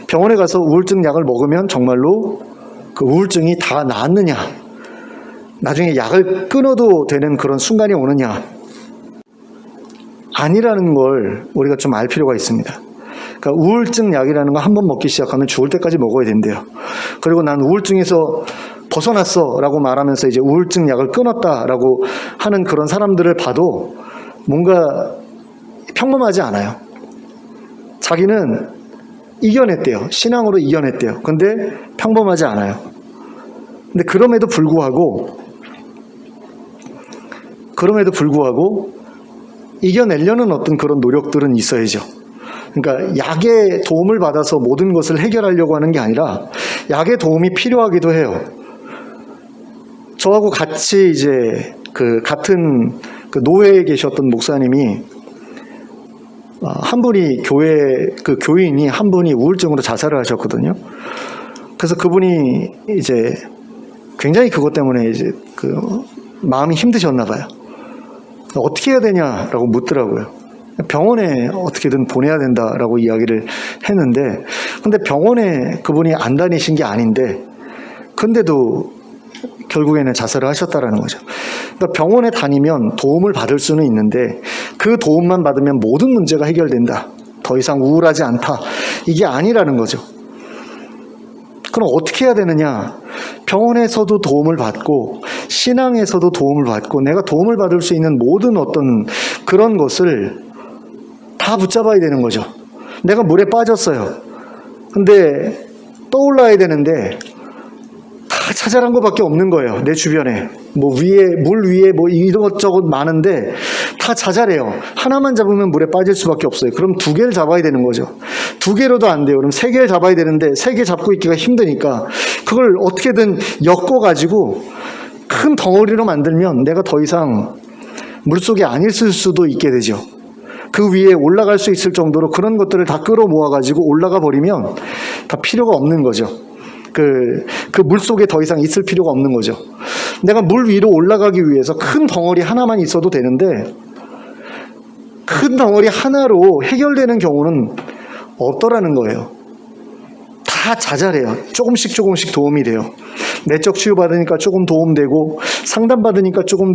병원에 가서 우울증 약을 먹으면 정말로 그 우울증이 다 나았느냐, 나중에 약을 끊어도 되는 그런 순간이 오느냐, 아니라는 걸 우리가 좀 알 필요가 있습니다. 그러니까 우울증 약이라는 거 한 번 먹기 시작하면 죽을 때까지 먹어야 된대요. 그리고 난 우울증에서 벗어났어 라고 말하면서 이제 우울증 약을 끊었다라고 하는 그런 사람들을 봐도 뭔가 평범하지 않아요. 자기는 이겨냈대요. 신앙으로 이겨냈대요. 근데 평범하지 않아요. 근데 그럼에도 불구하고 이겨내려는 어떤 그런 노력들은 있어야죠. 그러니까 약의 도움을 받아서 모든 것을 해결하려고 하는 게 아니라 약의 도움이 필요하기도 해요. 저하고 같이 이제 같은 노회에 계셨던 목사님이 한 분이 교인이 한 분이 우울증으로 자살을 하셨거든요. 그래서 그분이 이제 굉장히 그것 때문에 이제 마음이 힘드셨나 봐요. 어떻게 해야 되냐라고 묻더라고요. 병원에 어떻게든 보내야 된다라고 이야기를 했는데, 근데 병원에 그분이 안 다니신 게 아닌데, 근데도 결국에는 자살을 하셨다라는 거죠. 그러니까 병원에 다니면 도움을 받을 수는 있는데 그 도움만 받으면 모든 문제가 해결된다. 더 이상 우울하지 않다. 이게 아니라는 거죠. 그럼 어떻게 해야 되느냐? 병원에서도 도움을 받고 신앙에서도 도움을 받고 내가 도움을 받을 수 있는 모든 어떤 그런 것을 다 붙잡아야 되는 거죠. 내가 물에 빠졌어요. 근데 떠올라야 되는데 다 자잘한 것밖에 없는 거예요. 내 주변에 물 위에 이것저것 많은데 다 자잘해요. 하나만 잡으면 물에 빠질 수밖에 없어요. 그럼 2개를 잡아야 되는 거죠. 2개로도 안 돼요. 그럼 3개를 잡아야 되는데 3개 잡고 있기가 힘드니까 그걸 어떻게든 엮어가지고 큰 덩어리로 만들면 내가 더 이상 물속에 안 있을 수도 있게 되죠. 그 위에 올라갈 수 있을 정도로 그런 것들을 다 끌어모아가지고 올라가 버리면 다 필요가 없는 거죠. 그 물속에 더 이상 있을 필요가 없는 거죠. 내가 물 위로 올라가기 위해서 큰 덩어리 하나만 있어도 되는데 큰 덩어리 하나로 해결되는 경우는 없더라는 거예요. 다 자잘해요. 조금씩 도움이 돼요. 내적 치유받으니까 조금 도움되고, 상담받으니까 조금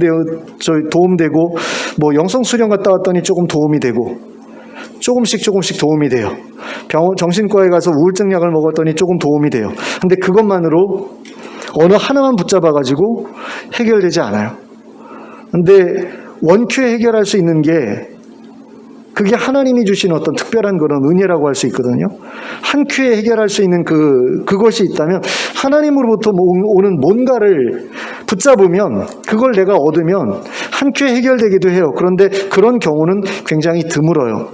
도움되고, 영성 수련 갔다 왔더니 조금 도움이 되고, 조금씩 도움이 돼요. 정신과에 가서 우울증 약을 먹었더니 조금 도움이 돼요. 근데 그것만으로 어느 하나만 붙잡아가지고 해결되지 않아요. 근데 원큐에 해결할 수 있는 게 그게 하나님이 주신 어떤 특별한 그런 은혜라고 할 수 있거든요. 한 큐에 해결할 수 있는 그것이 있다면 하나님으로부터 오는 뭔가를 붙잡으면 그걸 내가 얻으면 한 큐에 해결되기도 해요. 그런데 그런 경우는 굉장히 드물어요.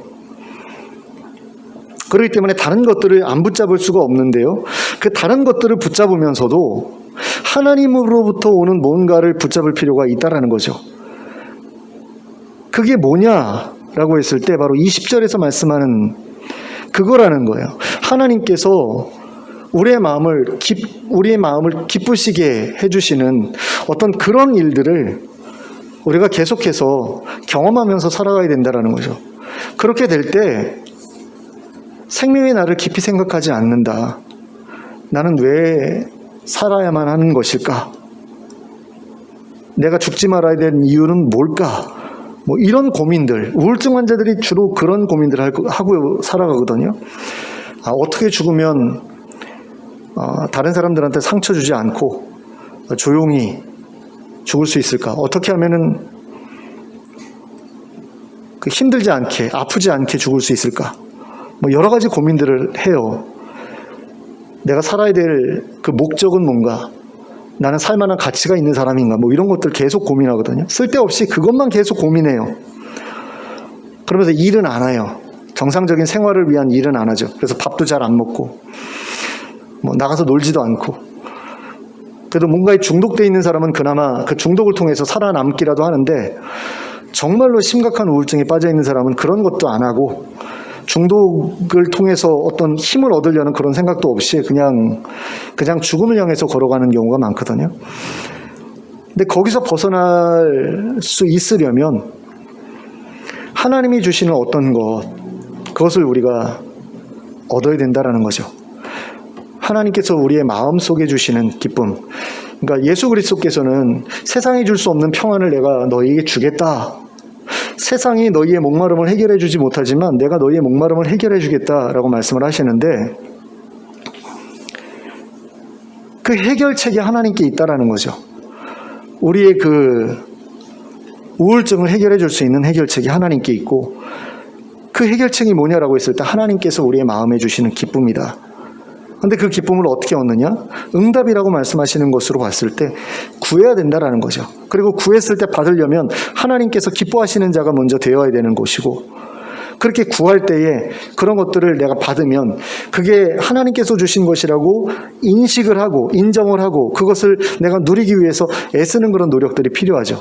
그렇기 때문에 다른 것들을 안 붙잡을 수가 없는데요. 그 다른 것들을 붙잡으면서도 하나님으로부터 오는 뭔가를 붙잡을 필요가 있다라는 거죠. 그게 뭐냐라고 했을 때 바로 20절에서 말씀하는 그거라는 거예요. 하나님께서 우리의 마음을 기쁘시게 해주시는 어떤 그런 일들을 우리가 계속해서 경험하면서 살아가야 된다라는 거죠. 그렇게 될 때 생명이 나를 깊이 생각하지 않는다. 나는 왜 살아야만 하는 것일까? 내가 죽지 말아야 되는 이유는 뭘까? 이런 고민들, 우울증 환자들이 주로 그런 고민들을 하고 살아가거든요. 어떻게 죽으면 다른 사람들한테 상처 주지 않고 조용히 죽을 수 있을까? 어떻게 하면은 힘들지 않게, 아프지 않게 죽을 수 있을까? 여러 가지 고민들을 해요. 내가 살아야 될 그 목적은 뭔가? 나는 살만한 가치가 있는 사람인가? 이런 것들 계속 고민하거든요. 쓸데없이 그것만 계속 고민해요. 그러면서 일은 안 해요. 정상적인 생활을 위한 일은 안 하죠. 그래서 밥도 잘 안 먹고, 나가서 놀지도 않고. 그래도 뭔가에 중독되어 있는 사람은 그나마 그 중독을 통해서 살아남기라도 하는데, 정말로 심각한 우울증에 빠져 있는 사람은 그런 것도 안 하고, 중독을 통해서 어떤 힘을 얻으려는 그런 생각도 없이 그냥 죽음을 향해서 걸어가는 경우가 많거든요. 근데 거기서 벗어날 수 있으려면 하나님이 주시는 어떤 그것을 우리가 얻어야 된다라는 거죠. 하나님께서 우리의 마음속에 주시는 기쁨. 그러니까 예수 그리스도께서는 세상이 줄 수 없는 평안을 내가 너희에게 주겠다. 세상이 너희의 목마름을 해결해 주지 못하지만 내가 너희의 목마름을 해결해 주겠다라고 말씀을 하시는데, 그 해결책이 하나님께 있다라는 거죠. 우리의 그 우울증을 해결해 줄 수 있는 해결책이 하나님께 있고, 그 해결책이 뭐냐라고 했을 때 하나님께서 우리의 마음에 주시는 기쁨이다. 근데 그 기쁨을 어떻게 얻느냐? 응답이라고 말씀하시는 것으로 봤을 때 구해야 된다라는 거죠. 그리고 구했을 때 받으려면 하나님께서 기뻐하시는 자가 먼저 되어야 되는 것이고, 그렇게 구할 때에 그런 것들을 내가 받으면 그게 하나님께서 주신 것이라고 인식을 하고 인정을 하고 그것을 내가 누리기 위해서 애쓰는 그런 노력들이 필요하죠.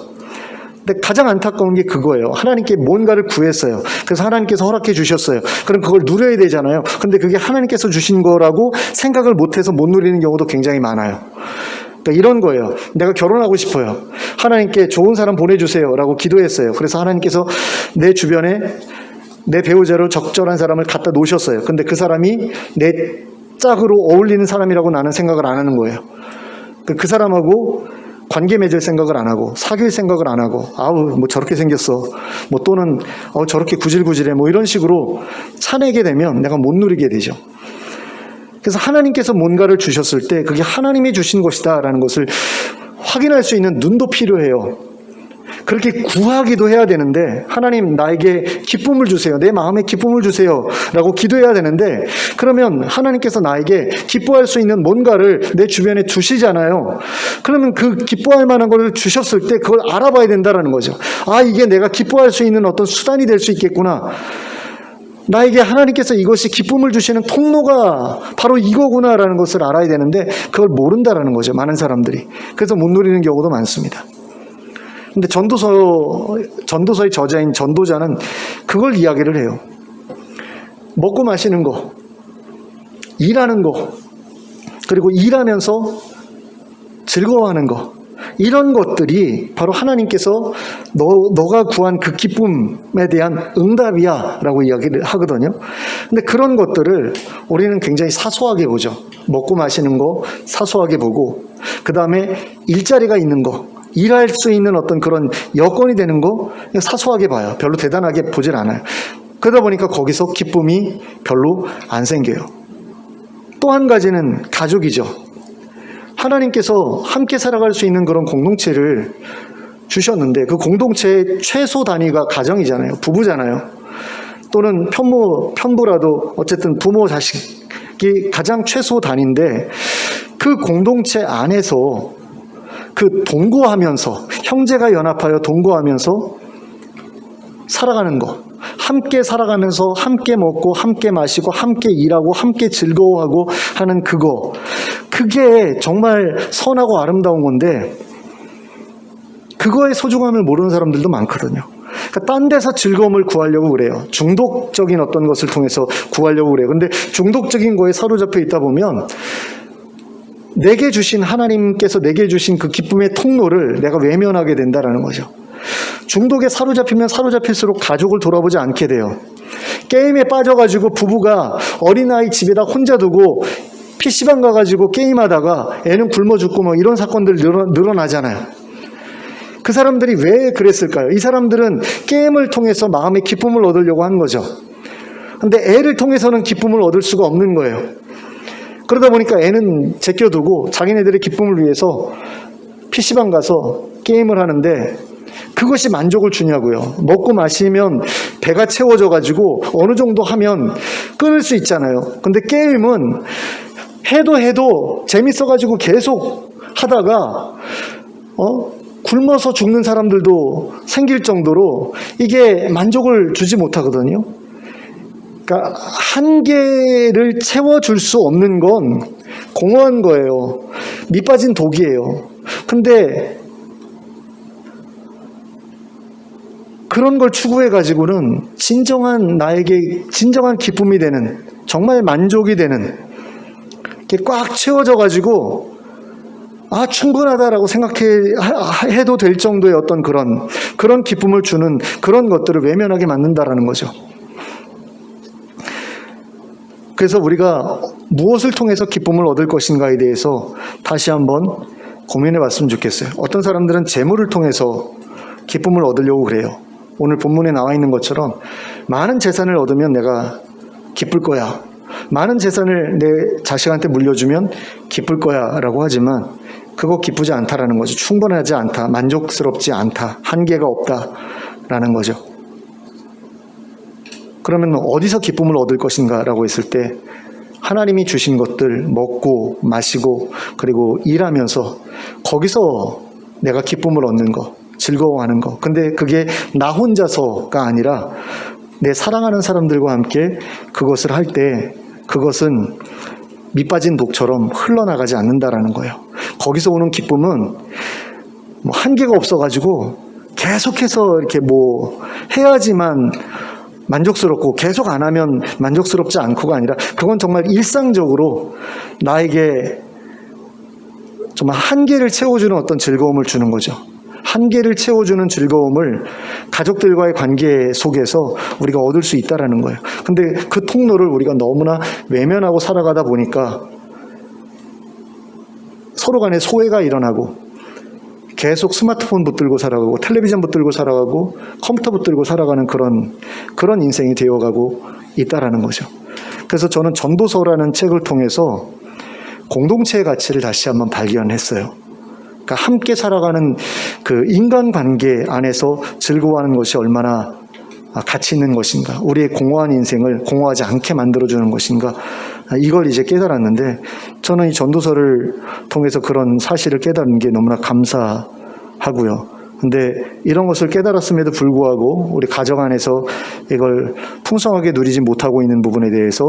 근데 가장 안타까운 게 그거예요. 하나님께 뭔가를 구했어요. 그래서 하나님께서 허락해 주셨어요. 그럼 그걸 누려야 되잖아요. 근데 그게 하나님께서 주신 거라고 생각을 못해서 못 누리는 경우도 굉장히 많아요. 그러니까 이런 거예요. 내가 결혼하고 싶어요. 하나님께 좋은 사람 보내주세요 라고 기도했어요. 그래서 하나님께서 내 주변에 내 배우자로 적절한 사람을 갖다 놓으셨어요. 근데 그 사람이 내 짝으로 어울리는 사람이라고 나는 생각을 안 하는 거예요. 그 사람하고 관계 맺을 생각을 안 하고 사귈 생각을 안 하고, 아우 뭐 저렇게 생겼어, 뭐 또는 저렇게 구질구질해, 뭐 이런 식으로 차내게 되면 내가 못 누리게 되죠. 그래서 하나님께서 뭔가를 주셨을 때 그게 하나님이 주신 것이다 라는 것을 확인할 수 있는 눈도 필요해요. 그렇게 구하기도 해야 되는데, 하나님 나에게 기쁨을 주세요, 내 마음에 기쁨을 주세요 라고 기도해야 되는데, 그러면 하나님께서 나에게 기뻐할 수 있는 뭔가를 내 주변에 두시잖아요. 그러면 그 기뻐할 만한 것을 주셨을 때 그걸 알아봐야 된다는 거죠. 아, 이게 내가 기뻐할 수 있는 어떤 수단이 될 수 있겠구나, 나에게 하나님께서 이것이 기쁨을 주시는 통로가 바로 이거구나라는 것을 알아야 되는데 그걸 모른다라는 거죠, 많은 사람들이. 그래서 못 누리는 경우도 많습니다. 근데 전도서의 저자인 전도자는 그걸 이야기를 해요. 먹고 마시는 거, 일하는 거, 그리고 일하면서 즐거워하는 거, 이런 것들이 바로 하나님께서 너가 구한 그 기쁨에 대한 응답이야 라고 이야기를 하거든요. 근데 그런 것들을 우리는 굉장히 사소하게 보죠. 먹고 마시는 거 사소하게 보고, 그 다음에 일자리가 있는 거, 일할 수 있는 어떤 그런 여건이 되는 거 사소하게 봐요. 별로 대단하게 보질 않아요. 그러다 보니까 거기서 기쁨이 별로 안 생겨요. 또 한 가지는 가족이죠. 하나님께서 함께 살아갈 수 있는 그런 공동체를 주셨는데 그 공동체의 최소 단위가 가정이잖아요. 부부잖아요. 또는 편부라도 어쨌든 부모 자식이 가장 최소 단위인데, 그 공동체 안에서 그 동거하면서, 형제가 연합하여 동거하면서 살아가는 것, 함께 살아가면서 함께 먹고 함께 마시고 함께 일하고 함께 즐거워하고 하는 그거, 그게 정말 선하고 아름다운 건데 그거의 소중함을 모르는 사람들도 많거든요. 그러니까 딴 데서 즐거움을 구하려고 그래요. 중독적인 어떤 것을 통해서 구하려고 그래요. 근데 중독적인 거에 사로잡혀 있다 보면 내게 주신, 하나님께서 내게 주신 그 기쁨의 통로를 내가 외면하게 된다라는 거죠. 중독에 사로잡히면 사로잡힐수록 가족을 돌아보지 않게 돼요. 게임에 빠져가지고 부부가 어린아이 집에다 혼자 두고 PC방 가가지고 게임하다가 애는 굶어 죽고 뭐 이런 사건들 늘어나잖아요. 그 사람들이 왜 그랬을까요? 이 사람들은 게임을 통해서 마음의 기쁨을 얻으려고 한 거죠. 근데 애를 통해서는 기쁨을 얻을 수가 없는 거예요. 그러다 보니까 애는 제껴두고 자기네들의 기쁨을 위해서 PC방 가서 게임을 하는데 그것이 만족을 주냐고요. 먹고 마시면 배가 채워져가지고 어느 정도 하면 끊을 수 있잖아요. 근데 게임은 해도 재밌어가지고 계속 하다가 굶어서 죽는 사람들도 생길 정도로 이게 만족을 주지 못하거든요. 그러니까 한계를 채워줄 수 없는 건 공허한 거예요. 밑빠진 독이에요. 근데 그런 걸 추구해가지고는 나에게 진정한 기쁨이 되는, 정말 만족이 되는, 이렇게 꽉 채워져가지고 충분하다라고 생각해도 될 정도의 어떤 그런 기쁨을 주는 그런 것들을 외면하게 만든다라는 거죠. 그래서 우리가 무엇을 통해서 기쁨을 얻을 것인가에 대해서 다시 한번 고민해 봤으면 좋겠어요. 어떤 사람들은 재물을 통해서 기쁨을 얻으려고 그래요. 오늘 본문에 나와 있는 것처럼 많은 재산을 얻으면 내가 기쁠 거야. 많은 재산을 내 자식한테 물려주면 기쁠 거야 라고 하지만 그거 기쁘지 않다라는 거죠. 충분하지 않다, 만족스럽지 않다, 한계가 없다라는 거죠. 그러면 어디서 기쁨을 얻을 것인가 라고 했을 때 하나님이 주신 것들 먹고 마시고 그리고 일하면서 거기서 내가 기쁨을 얻는 거, 즐거워하는 거. 근데 그게 나 혼자서가 아니라 내 사랑하는 사람들과 함께 그것을 할 때 그것은 밑빠진 독처럼 흘러나가지 않는다라는 거예요. 거기서 오는 기쁨은 뭐 한계가 없어가지고 계속해서 이렇게 뭐 해야지만 만족스럽고 계속 안 하면 만족스럽지 않고가 아니라 그건 정말 일상적으로 나에게 정말 한계를 채워주는 어떤 즐거움을 주는 거죠. 한계를 채워주는 즐거움을 가족들과의 관계 속에서 우리가 얻을 수 있다라는 거예요. 근데 그 통로를 우리가 너무나 외면하고 살아가다 보니까 서로 간에 소외가 일어나고 계속 스마트폰 붙들고 살아가고 텔레비전 붙들고 살아가고 컴퓨터 붙들고 살아가는 그런 인생이 되어가고 있다라는 거죠. 그래서 저는 전도서라는 책을 통해서 공동체의 가치를 다시 한번 발견했어요. 그러니까 함께 살아가는 그 인간관계 안에서 즐거워하는 것이 얼마나 가치 있는 것인가, 우리의 공허한 인생을 공허하지 않게 만들어주는 것인가, 이걸 이제 깨달았는데 저는 이 전도서를 통해서 그런 사실을 깨달은 게 너무나 감사하고요. 근데 이런 것을 깨달았음에도 불구하고 우리 가정 안에서 이걸 풍성하게 누리지 못하고 있는 부분에 대해서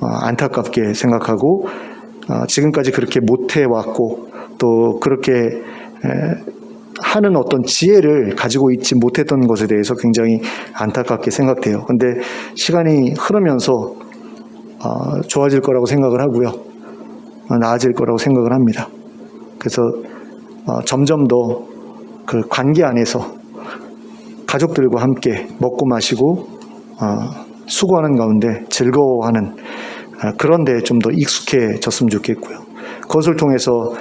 안타깝게 생각하고 지금까지 그렇게 못해왔고 또 그렇게 하는 어떤 지혜를 가지고 있지 못했던 것에 대해서 굉장히 안타깝게 생각돼요. 근데 시간이 흐르면서 좋아질 거라고 생각을 하고요. 나아질 거라고 생각을 합니다. 그래서 점점 더 그 관계 안에서 가족들과 함께 먹고 마시고 수고하는 가운데 즐거워하는 그런 데에 좀 더 익숙해졌으면 좋겠고요. 그것을 통해서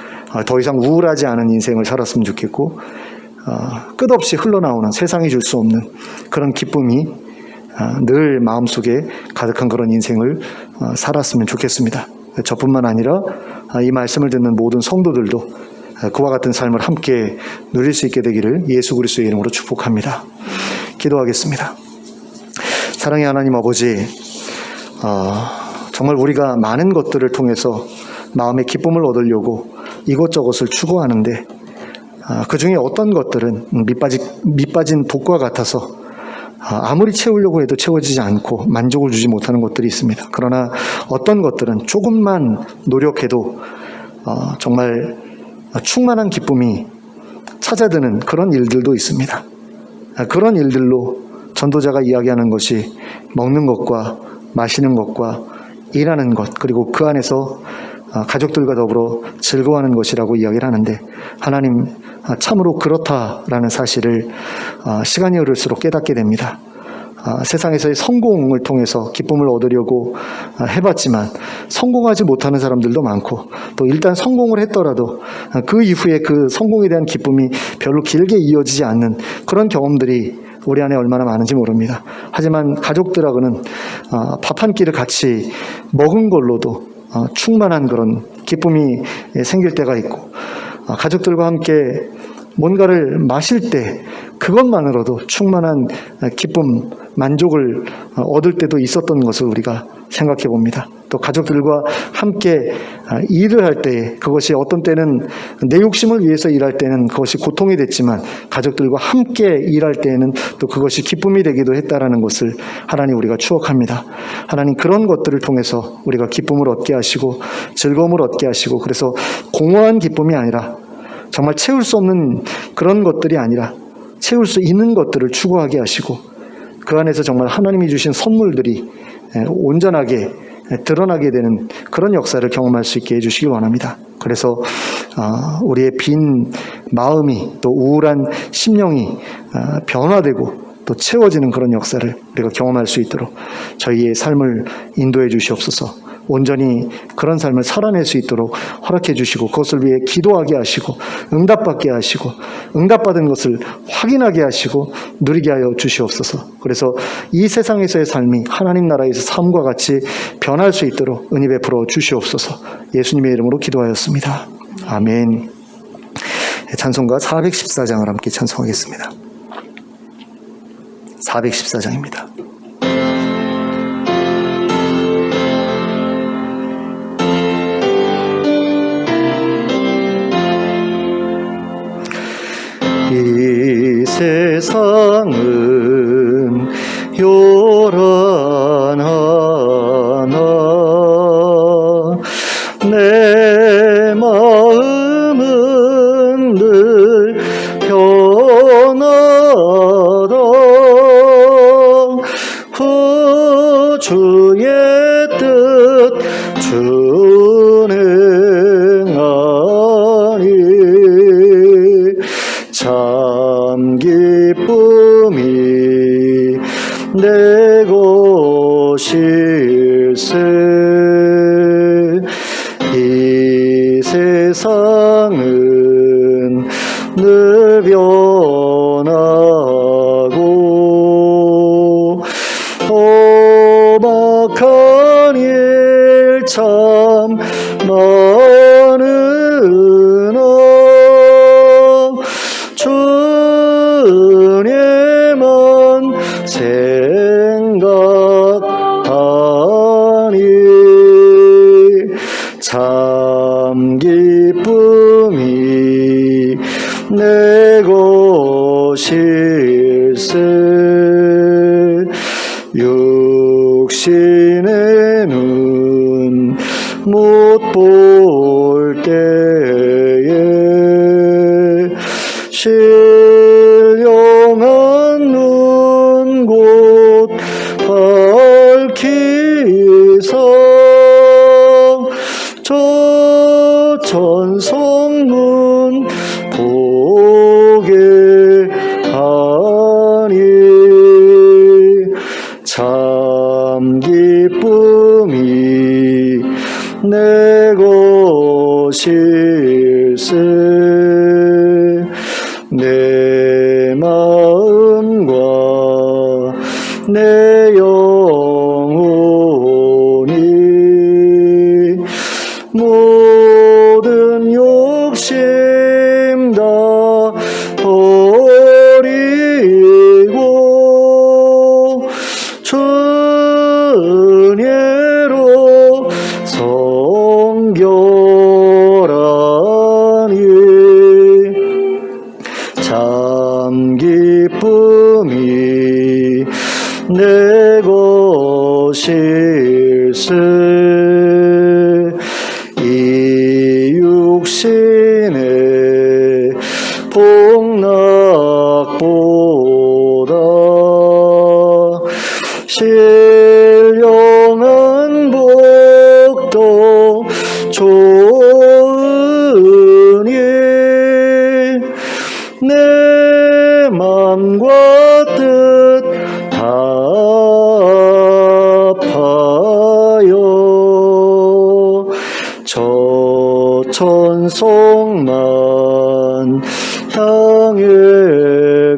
더 이상 우울하지 않은 인생을 살았으면 좋겠고 끝없이 흘러나오는 세상이 줄 수 없는 그런 기쁨이 늘 마음속에 가득한 그런 인생을 살았으면 좋겠습니다. 저뿐만 아니라 이 말씀을 듣는 모든 성도들도 그와 같은 삶을 함께 누릴 수 있게 되기를 예수 그리스도의 이름으로 축복합니다. 기도하겠습니다. 사랑의 하나님 아버지, 정말 우리가 많은 것들을 통해서 마음의 기쁨을 얻으려고 이것저것을 추구하는데 그 중에 어떤 것들은 밑빠진 독과 같아서 아무리 채우려고 해도 채워지지 않고 만족을 주지 못하는 것들이 있습니다. 그러나 어떤 것들은 조금만 노력해도 정말 충만한 기쁨이 찾아드는 그런 일들도 있습니다. 그런 일들로 전도자가 이야기하는 것이 먹는 것과 마시는 것과 일하는 것, 그리고 그 안에서 가족들과 더불어 즐거워하는 것이라고 이야기를 하는데 하나님, 참으로 그렇다라는 사실을 시간이 흐를수록 깨닫게 됩니다. 세상에서의 성공을 통해서 기쁨을 얻으려고 해봤지만 성공하지 못하는 사람들도 많고 또 일단 성공을 했더라도 그 이후에 그 성공에 대한 기쁨이 별로 길게 이어지지 않는 그런 경험들이 우리 안에 얼마나 많은지 모릅니다. 하지만 가족들하고는 밥 한 끼를 같이 먹은 걸로도 충만한 그런 기쁨이 생길 때가 있고 가족들과 함께 뭔가를 마실 때 그것만으로도 충만한 기쁨, 만족을 얻을 때도 있었던 것을 우리가 생각해 봅니다. 또 가족들과 함께 일을 할 때 그것이 어떤 때는 내 욕심을 위해서 일할 때는 그것이 고통이 됐지만 가족들과 함께 일할 때에는 또 그것이 기쁨이 되기도 했다라는 것을 하나님 우리가 추억합니다. 하나님, 그런 것들을 통해서 우리가 기쁨을 얻게 하시고 즐거움을 얻게 하시고, 그래서 공허한 기쁨이 아니라 정말 채울 수 없는 그런 것들이 아니라 채울 수 있는 것들을 추구하게 하시고 그 안에서 정말 하나님이 주신 선물들이 온전하게 드러나게 되는 그런 역사를 경험할 수 있게 해주시기 원합니다. 그래서 우리의 빈 마음이 또 우울한 심령이 변화되고 또 채워지는 그런 역사를 우리가 경험할 수 있도록 저희의 삶을 인도해 주시옵소서. 온전히 그런 삶을 살아낼 수 있도록 허락해 주시고 그것을 위해 기도하게 하시고 응답받게 하시고 응답받은 것을 확인하게 하시고 누리게 하여 주시옵소서. 그래서 이 세상에서의 삶이 하나님 나라에서 삶과 같이 변할 수 있도록 은혜 베풀어 주시옵소서. 예수님의 이름으로 기도하였습니다. 아멘. 찬송가 414장을 함께 찬송하겠습니다. 414장입니다. 이 세상은 요란하나 내 마음은 늘 변하다. 주의 뜻 준행하니 참 기쁨이 내 것일세. 이 세상은 늘 변하고 험악한 일 참 많으나 주님만 생각하니 참 기쁨이 내 것일세. 육신의 눈 못 볼 때에 신령한 눈 곧 밝히사 저 천성문 보게 하니 참 기쁨이 내 것일세. 내 마음과 내 영혼이 모든 욕심 다 버리고 주님으로 성결하니 참 기쁨이 내 것일세. 이 육신의 복락보다 신령한 복도 좋으니 내 맘과 뜻 답하여 저 천성만 향해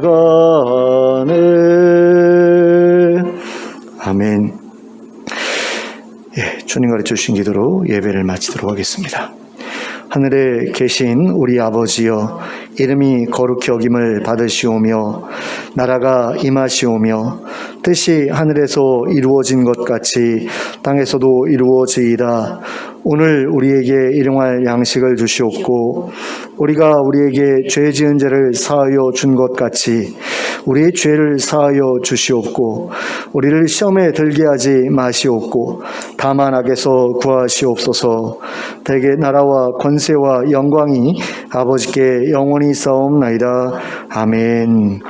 가네. 아멘. 주님 가르쳐 주신 기도로 예배를 마치도록 하겠습니다. 하늘에 계신 우리 아버지여, 이름이 거룩히 여김을 받으시오며 나라가 임하시오며 뜻이 하늘에서 이루어진 것 같이 땅에서도 이루어지이다. 오늘 우리에게 일용할 양식을 주시옵고 우리가 우리에게 죄 지은 죄를 사하여 준 것 같이 우리의 죄를 사하여 주시옵고 우리를 시험에 들게 하지 마시옵고 다만 악에서 구하시옵소서. 대개 나라와 권세와 영광이 아버지께 영원히 있사옵나이다. 아멘.